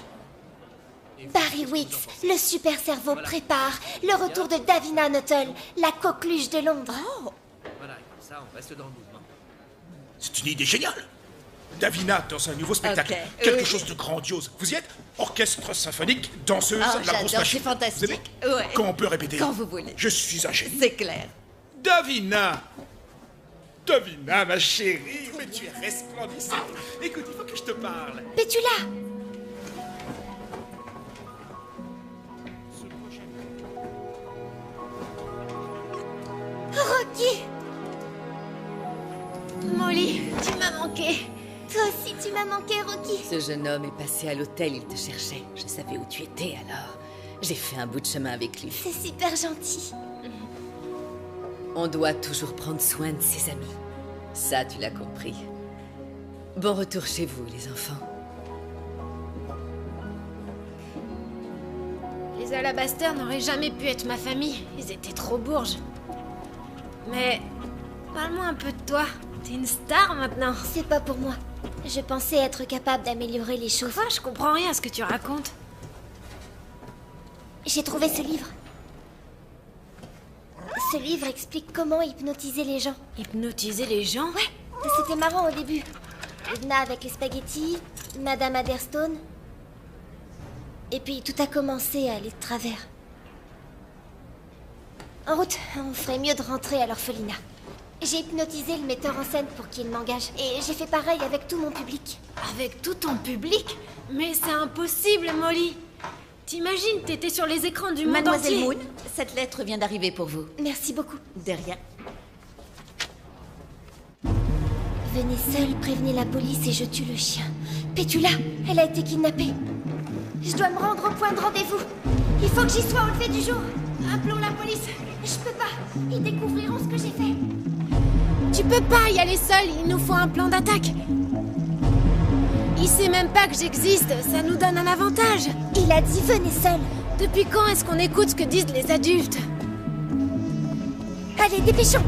Barry Weeks, le super cerveau, prépare le retour de Davina Nuttall, la coqueluche de Londres. Oh. Voilà, comme ça, on reste dans le mouvement. C'est une idée géniale. Davina dans un nouveau spectacle. Ok, Quelque chose de grandiose. Vous y êtes? Orchestre symphonique, danseuse, Oh, la grosse j'adore, machine. c'est fantastique. Vous aimez? Ouais. Quand on peut répéter? Quand vous voulez. Je suis un génie. C'est clair. Davina, ma chérie, mais tu es resplendissante. Écoute, il faut que je te parle. Pétula! Rocky! Molly, tu m'as manqué. Toi aussi, tu m'as manqué, Rocky. Ce jeune homme est passé à l'hôtel, il te cherchait. Je savais où tu étais, alors j'ai fait un bout de chemin avec lui. C'est super gentil. On doit toujours prendre soin de ses amis. Ça, tu l'as compris. Bon retour chez vous, les enfants. Les Alabaster n'auraient jamais pu être ma famille. Ils étaient trop bourges. Mais parle-moi un peu de toi. T'es une star maintenant. C'est pas pour moi. Je pensais être capable d'améliorer les choses. Quoi? Je comprends rien à ce que tu racontes. J'ai trouvé ce livre. Ce livre explique comment hypnotiser les gens. Hypnotiser les gens? Ouais, c'était marrant au début. Edna avec les spaghettis, Madame Adderstone. Et puis tout a commencé à aller de travers. En route, on ferait mieux de rentrer à l'orphelinat. J'ai hypnotisé le metteur en scène pour qu'il m'engage. Et j'ai fait pareil avec tout mon public. Avec tout ton public? Mais c'est impossible, Molly. T'imagines, t'étais sur les écrans du monde Mademoiselle entier. Moon, cette lettre vient d'arriver pour vous. Merci beaucoup. De rien. Venez seul, prévenez la police et je tue le chien. Pétula, elle a été kidnappée. Je dois me rendre au point de rendez-vous. Il faut que j'y sois au lever du jour. Appelons la police. Je peux pas. Ils découvriront ce que j'ai fait. Tu peux pas y aller seul, il nous faut un plan d'attaque. Il sait même pas que j'existe, ça nous donne un avantage. Il a dit venez seul. Depuis quand est-ce qu'on écoute ce que disent les adultes? Allez, dépêchons.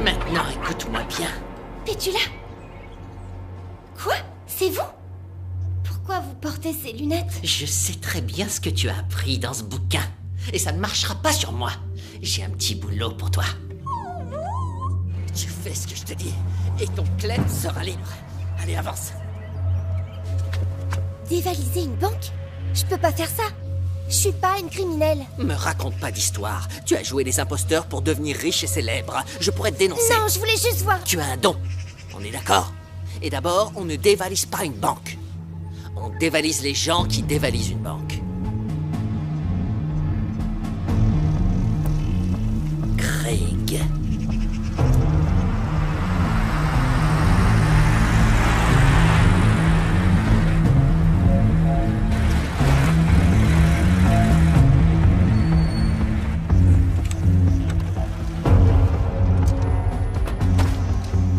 Maintenant, écoute-moi bien. Pétula? Quoi? C'est vous? Pourquoi vous portez ces lunettes? Je sais très bien ce que tu as appris dans ce bouquin. Et ça ne marchera pas sur moi. J'ai un petit boulot pour toi. Tu fais ce que je te dis, et ton clem sera libre. Allez, avance. Dévaliser une banque? Je peux pas faire ça. Je suis pas une criminelle. Me raconte pas d'histoire. Tu as joué les imposteurs pour devenir riche et célèbre. Je pourrais te dénoncer. Non, je voulais juste voir. Tu as un don. On est d'accord? Et d'abord, on ne dévalise pas une banque. On dévalise les gens qui dévalisent une banque. Craig.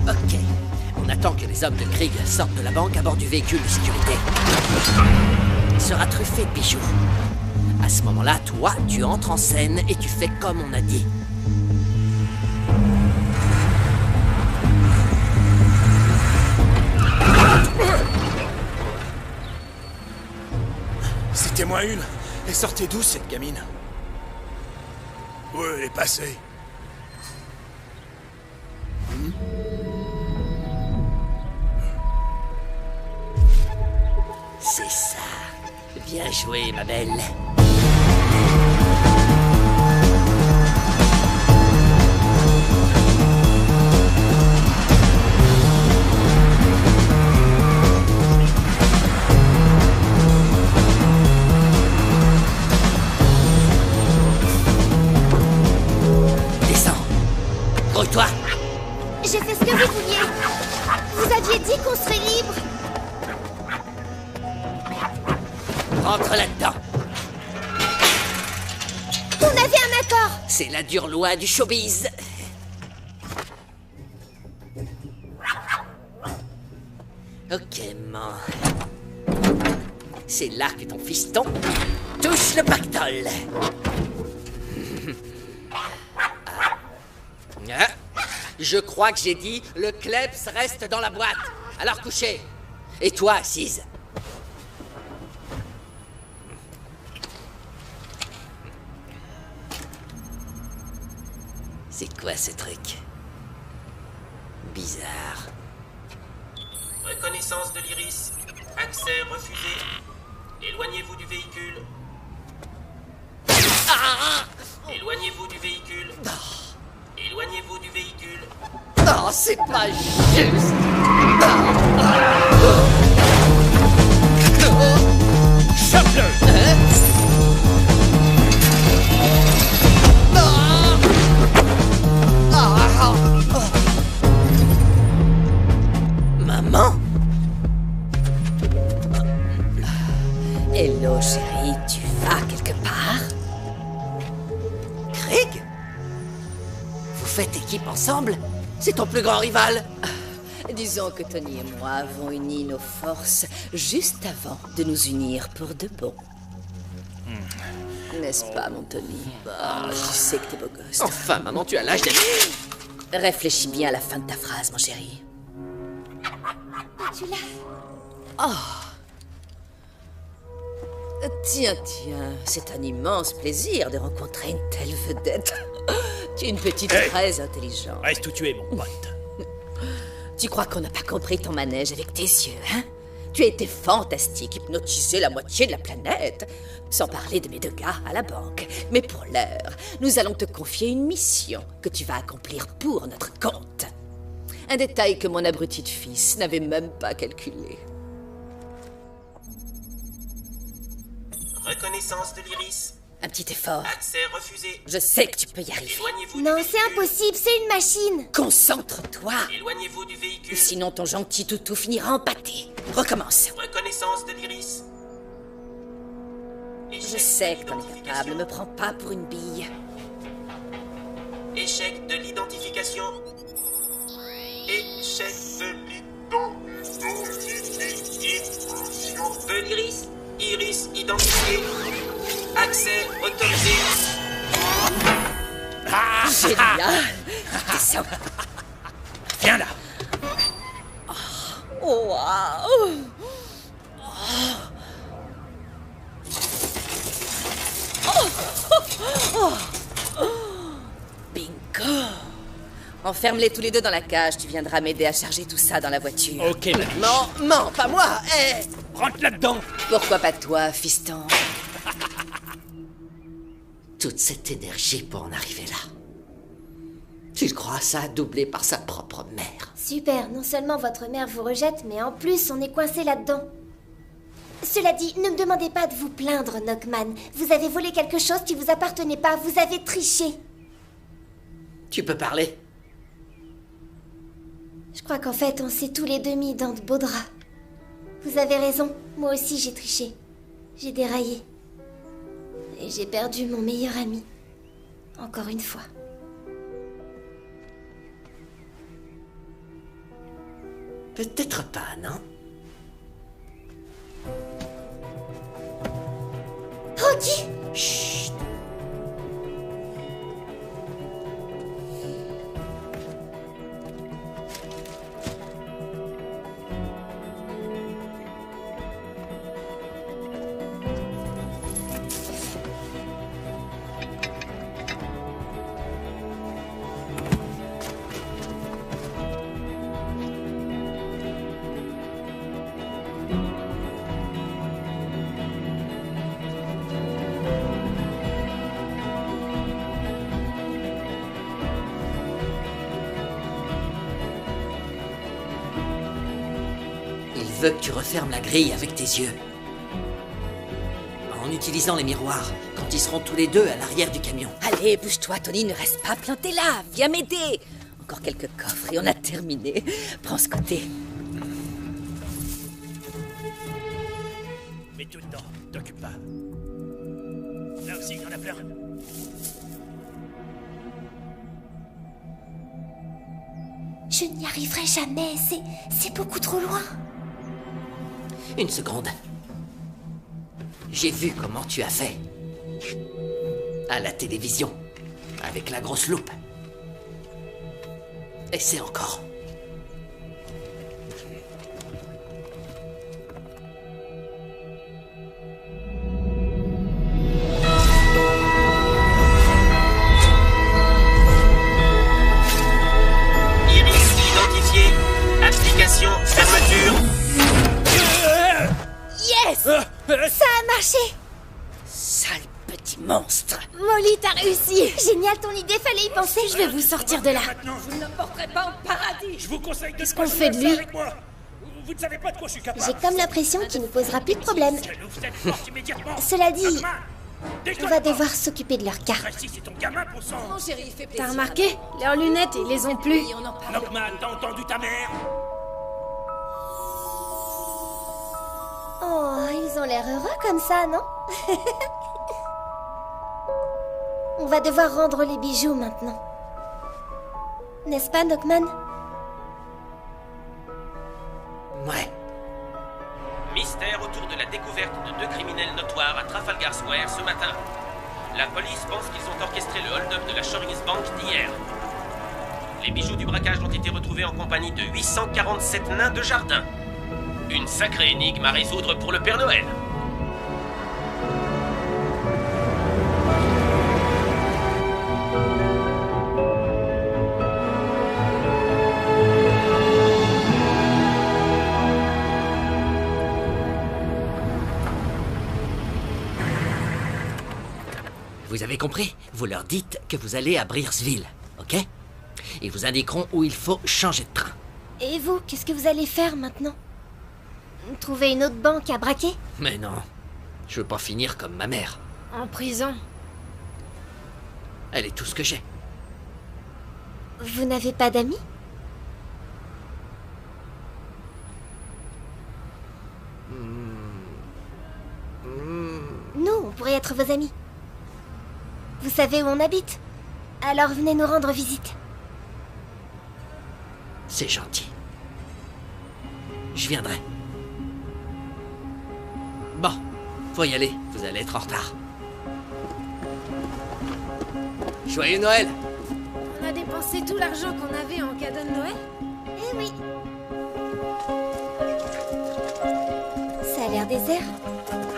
Ok. On attend que les hommes de Krieg sortent de la banque à bord du véhicule de sécurité. Il sera truffé de bijoux. À ce moment-là, toi, tu entres en scène et tu fais comme on a dit. Citez-moi une. Elle sortait d'où, cette gamine? Où elle est passée? C'est ça. Bien joué, ma belle. Descends. Grouille-toi. J'ai fait ce que vous vouliez. Vous aviez dit qu'on serait libre. Rentre là-dedans. On avait un accord. C'est la dure loi du showbiz. Ok, man. C'est là que ton fiston touche le pactole. Ah. Je crois que j'ai dit le kleps reste dans la boîte. Alors couchez. Et toi, assise. C'est quoi ce truc? Bizarre. Reconnaissance de l'iris. Accès refusé. Éloignez-vous du véhicule. Éloignez-vous du véhicule. Éloignez-vous du véhicule. Non, c'est pas juste. Chope-le! Maman? Hello, chérie, tu vas quelque part? Craig? Vous faites équipe ensemble? C'est ton plus grand rival? Disons que Tony et moi avons uni nos forces juste avant de nous unir pour de bon. N'est-ce pas, mon Tony? Je sais que t'es beau gosse. Enfin, maman, tu as l'âge d'être... Réfléchis bien à la fin de ta phrase, mon chéri. Tu l'as. Oh. Tiens, c'est un immense plaisir de rencontrer une telle vedette. Tu es une petite très intelligente. Reste où tu es, mon pote. Tu crois qu'on n'a pas compris ton manège avec tes yeux, hein? Tu as été fantastique, hypnotisé la moitié de la planète. Sans parler de mes 2 gars à la banque. Mais pour l'heure, nous allons te confier une mission que tu vas accomplir pour notre compte. Un détail que mon abruti de fils n'avait même pas calculé. Reconnaissance de l'iris. Un petit effort. Accès refusé. Je sais que tu peux y arriver. Éloignez-vous Non, du c'est véhicule. impossible, c'est une machine. Concentre-toi. Éloignez-vous du Ou véhicule. sinon ton gentil toutou finira en pâté. Recommence. Reconnaissance de l'iris. Je sais que t'en es capable, me prends pas pour une bille. Échec de l'identification. Échec de l'identification. De l'iris. Iris identifié. Accès autorisé. Génial. Descends. Viens là. Oh, waouh. Bingo. Enferme-les tous les deux dans la cage. Tu viendras m'aider à charger tout ça dans la voiture. Ok, mamie. Non, pas moi. Rentre là-dedans. Pourquoi pas toi, fiston? Toute cette énergie pour en arriver là. Tu crois ça a doublé par sa propre mère? Super, non seulement votre mère vous rejette, mais en plus on est coincé là-dedans. Cela dit, ne me demandez pas de vous plaindre, Knockman. Vous avez volé quelque chose qui vous appartenait pas, vous avez triché. Tu peux parler? Je crois qu'en fait, on s'est tous les deux mis dans de beaux draps. Vous avez raison, moi aussi j'ai triché. J'ai déraillé. Et j'ai perdu mon meilleur ami. Encore une fois. Peut-être pas, non? Rocky! Chut! Il veut que tu refermes la grille avec tes yeux. En utilisant les miroirs, quand ils seront tous les deux à l'arrière du camion. Allez, bouge-toi, Tony, ne reste pas planté là. Viens m'aider. Encore quelques coffres et on a terminé. Prends ce côté. Mets tout dedans, t'occupe pas. Là aussi, il y en a plein. Je n'y arriverai jamais, c'est beaucoup trop loin. Une seconde. J'ai vu comment tu as fait. À la télévision. Avec la grosse loupe. Essaie encore. Iris identifié. Application fermeture. Yes! Ça a marché! Sale petit monstre. Molly, t'as réussi! Génial ton idée, fallait y penser, je vais vous sortir de là. Maintenant, Vous ne porterez pas en paradis. je vous conseille de Qu'est-ce ne pas qu'on fait de jouer à ça lui? avec moi. Vous ne savez pas de quoi je suis capable. J'ai comme l'impression qu'il ne posera plus de problème. Vous êtes morte immédiatement. Cela dit, Knockman, on déconne va pas. devoir s'occuper de leur cas. Tracy, c'est ton gamin pour sang. Non, chérie, il fait plaisir. T'as remarqué? Leurs lunettes, ils les ont plus. Oui, on en parle. Knockman, t'as entendu ta mère? Oh, ils ont l'air heureux comme ça, non? On va devoir rendre les bijoux maintenant. N'est-ce pas, Knockman? Ouais. Mystère autour de la découverte de 2 criminels notoires à Trafalgar Square ce matin. La police pense qu'ils ont orchestré le hold-up de la Shorings Bank d'hier. Les bijoux du braquage ont été retrouvés en compagnie de 847 nains de jardin. Une sacrée énigme à résoudre pour le Père Noël. Vous avez compris? Vous leur dites que vous allez à Breersville, ok? Ils vous indiqueront où il faut changer de train. Et vous, qu'est-ce que vous allez faire maintenant? Trouver une autre banque à braquer? Mais non, je veux pas finir comme ma mère. En prison. Elle est tout ce que j'ai. Vous n'avez pas d'amis? Nous, on pourrait être vos amis. Vous savez où on habite? Alors venez nous rendre visite. C'est gentil. Je viendrai. Bon, faut y aller. Vous allez être en retard. Joyeux Noël! On a dépensé tout l'argent qu'on avait en cadeau de Noël? oui. Ça a l'air désert.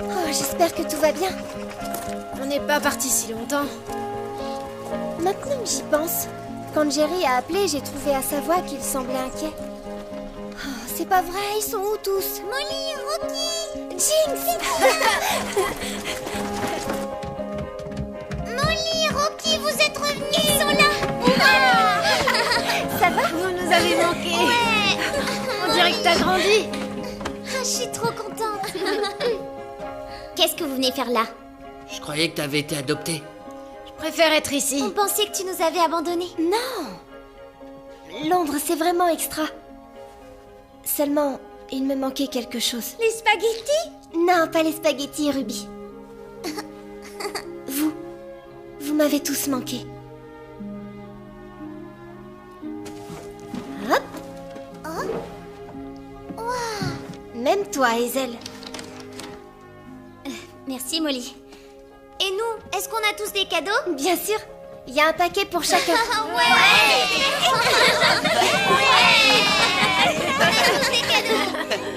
Oh, j'espère que tout va bien. On n'est pas parti si longtemps. Maintenant que j'y pense, quand Jerry a appelé, j'ai trouvé à sa voix qu'il semblait inquiet. Oh, c'est pas vrai, ils sont où tous? Molly, Rocky, Jinx! Molly, Rocky, vous êtes revenus. Ils sont là. Ça va? Vous nous avez manqué. Ouais. On dirait que t'as grandi. Ah, je suis trop contente. Qu'est-ce que vous venez faire là? Je croyais que t'avais été adoptée. Je préfère être ici. On pensait que tu nous avais abandonnés. Non! Londres, c'est vraiment extra. Seulement, il me manquait quelque chose. Les spaghettis? Non, pas les spaghettis, Ruby. Vous m'avez tous manqué. Hop! Oh. Waouh! Même toi, Hazel. Merci, Molly. Et nous, est-ce qu'on a tous des cadeaux? Bien sûr. Il y a un paquet pour chacun.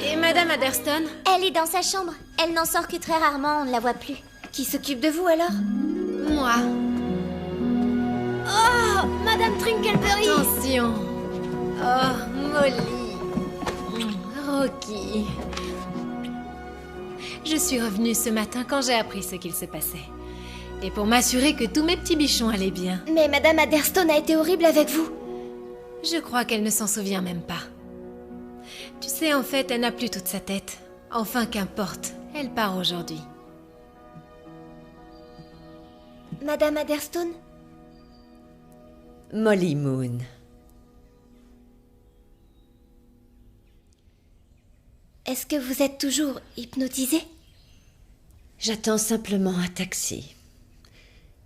Et Madame Adderston? Elle est dans sa chambre. Elle n'en sort que très rarement, on ne la voit plus. Qui s'occupe de vous alors? Moi. Oh, Madame Trinkleberry! Attention. Oh, Molly. Rocky. Je suis revenue ce matin quand j'ai appris ce qu'il se passait. Et pour m'assurer que tous mes petits bichons allaient bien. Mais Madame Adderston a été horrible avec vous. Je crois qu'elle ne s'en souvient même pas. Tu sais, en fait, elle n'a plus toute sa tête. Enfin, qu'importe. Elle part aujourd'hui. Madame Adderston? Molly Moon. Est-ce que vous êtes toujours hypnotisée? J'attends simplement un taxi.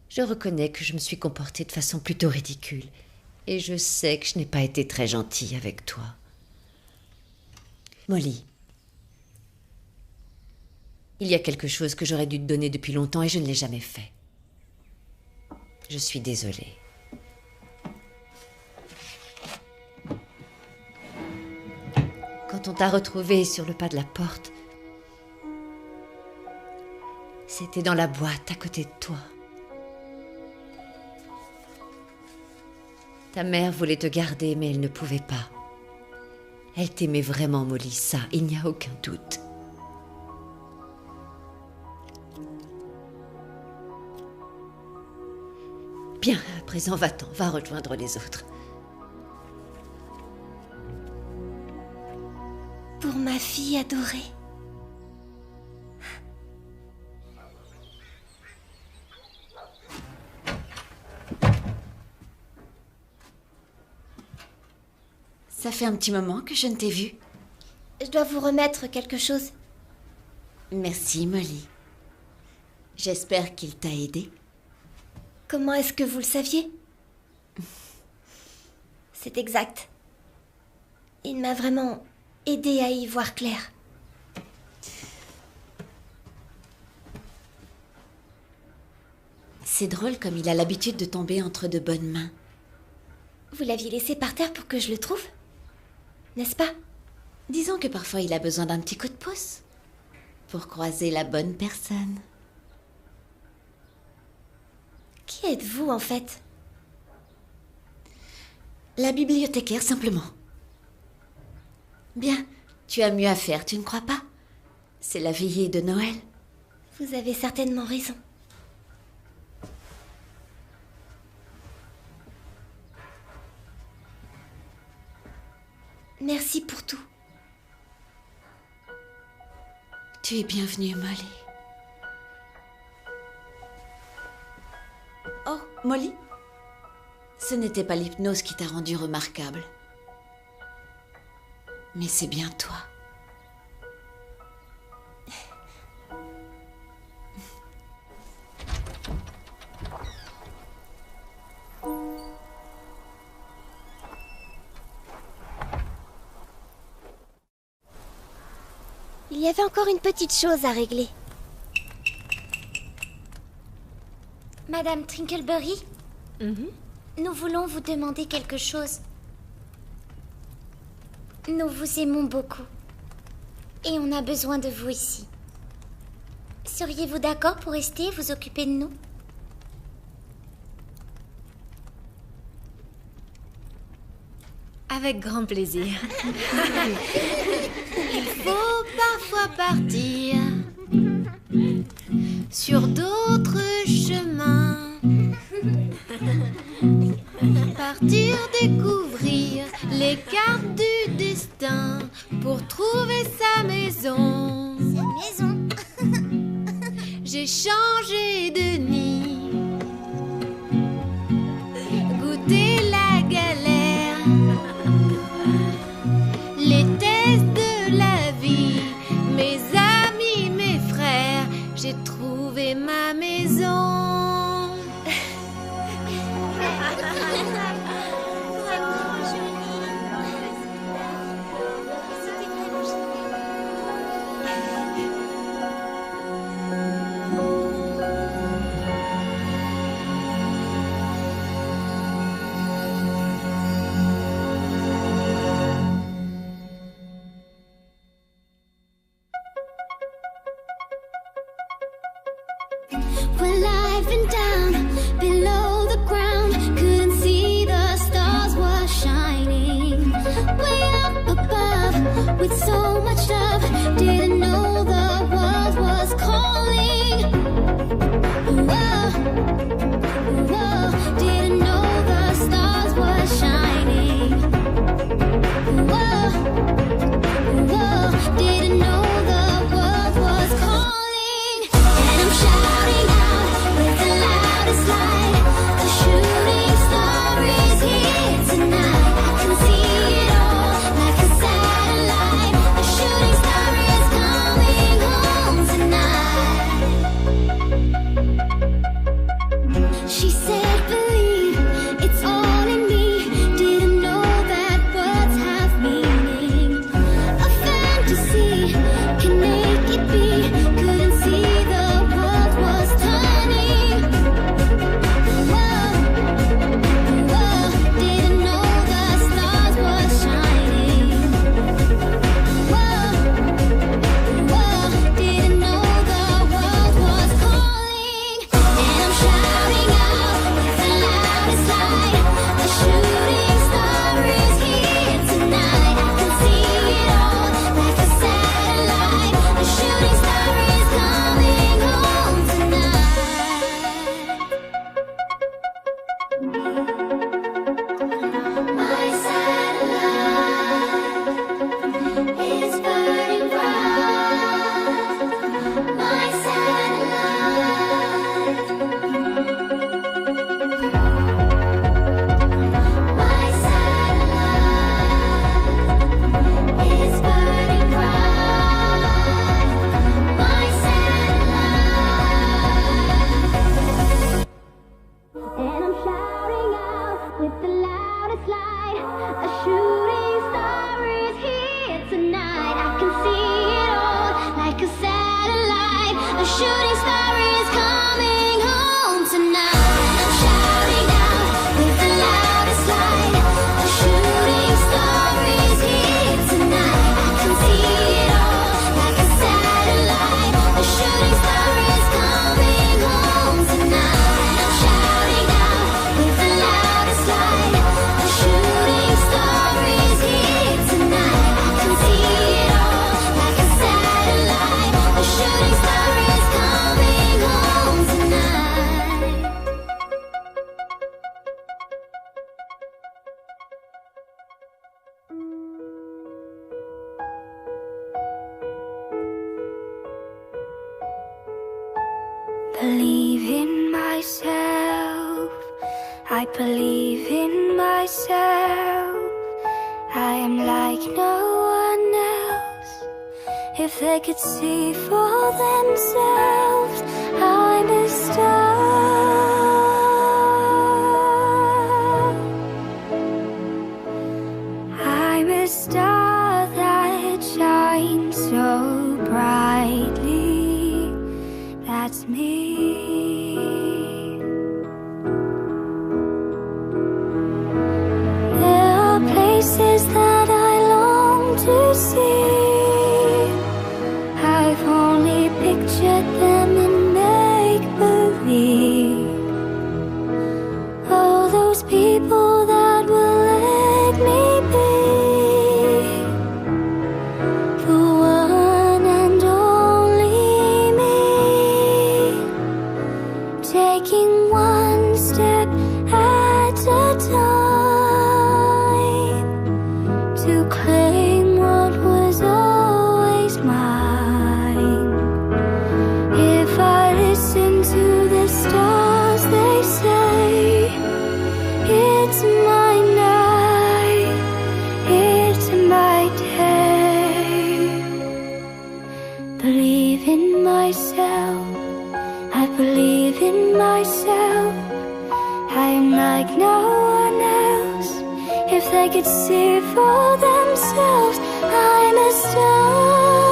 Je reconnais que je me suis comportée de façon plutôt ridicule. Et je sais que je n'ai pas été très gentille avec toi. Molly. Il y a quelque chose que j'aurais dû te donner depuis longtemps et je ne l'ai jamais fait. Je suis désolée. Quand on t'a retrouvée sur le pas de la porte, c'était dans la boîte à côté de toi. Ta mère voulait te garder, mais elle ne pouvait pas. Elle t'aimait vraiment, Molly, ça, il n'y a aucun doute. Bien, à présent, va-t'en, va rejoindre les autres. Pour ma fille adorée. Ça fait un petit moment que je ne t'ai vue. Je dois vous remettre quelque chose. Merci, Molly. J'espère qu'il t'a aidé. Comment est-ce que vous le saviez? C'est exact. Il m'a vraiment aidé à y voir clair. C'est drôle comme il a l'habitude de tomber entre de bonnes mains. Vous l'aviez laissé par terre pour que je le trouve? N'est-ce pas? Disons que parfois il a besoin d'un petit coup de pouce pour croiser la bonne personne. Qui êtes-vous en fait? La bibliothécaire simplement. Bien, tu as mieux à faire, tu ne crois pas? C'est la veillée de Noël. Vous avez certainement raison. Merci pour tout. Tu es bienvenue, Molly. Oh, Molly? Ce n'était pas l'hypnose qui t'a rendue remarquable. Mais c'est bien toi. Il y avait encore une petite chose à régler. Madame Trinkleberry, nous voulons vous demander quelque chose. Nous vous aimons beaucoup. Et on a besoin de vous ici. Seriez-vous d'accord pour rester et vous occuper de nous? Avec grand plaisir. Il faut parfois partir sur d'autres chemins. Partir découvrir les cartes du destin pour trouver sa maison. Sa maison. J'ai changé de nid, goûté la galère, les tests de la vie, mes amis, mes frères, j'ai trouvé ma maison. We're living down below the ground. Couldn't see the stars were shining. Way up above with so much love. Didn't know the world was calling. Whoa, whoa. Didn't know the stars were shining. Whoa, whoa. Didn't know the world was calling. And I'm shouting out with the loudest light. The shooting star is here tonight. I can see it all like a satellite. The shooting star is coming home tonight. She said, believe it's all in me. Didn't know that words have meaning. A fantasy can make it be. Couldn't see the world was turning. Whoa, whoa. Didn't know the stars were shining. Whoa, whoa. Didn't know the world was calling. And I'm shouting out with the loudest light. The shooting star is here tonight. I can see it all like a satellite. The shooting star is coming home tonight. My satellite is burning bright. My satellite. My satellite is burning bright. My satellite. And I'm shouting out with the loudest light. A shooting star is here tonight. I can see it all like a satellite. A shooting star is coming home tonight. I'm shouting out with the loudest light. A shooting star is here tonight. I can see it all like a satellite. A shooting star is coming home tonight. I'm shouting out with the loudest light. A shooting star is here tonight. I can see it all like a satellite. A shooting star is coming home tonight. Believe in myself. I believe in myself. I am like no one else. If they could see for themselves, I'm a star. I'm a star that shines so brightly. That's me. There are places that I long people that will let me be the one and only me, taking one step at a time to claim what was always mine. If I listen to the stars, they say it's my night, it's my day. Believe in myself, I believe in myself. I am like no one else. If they could see for themselves, I'm a star.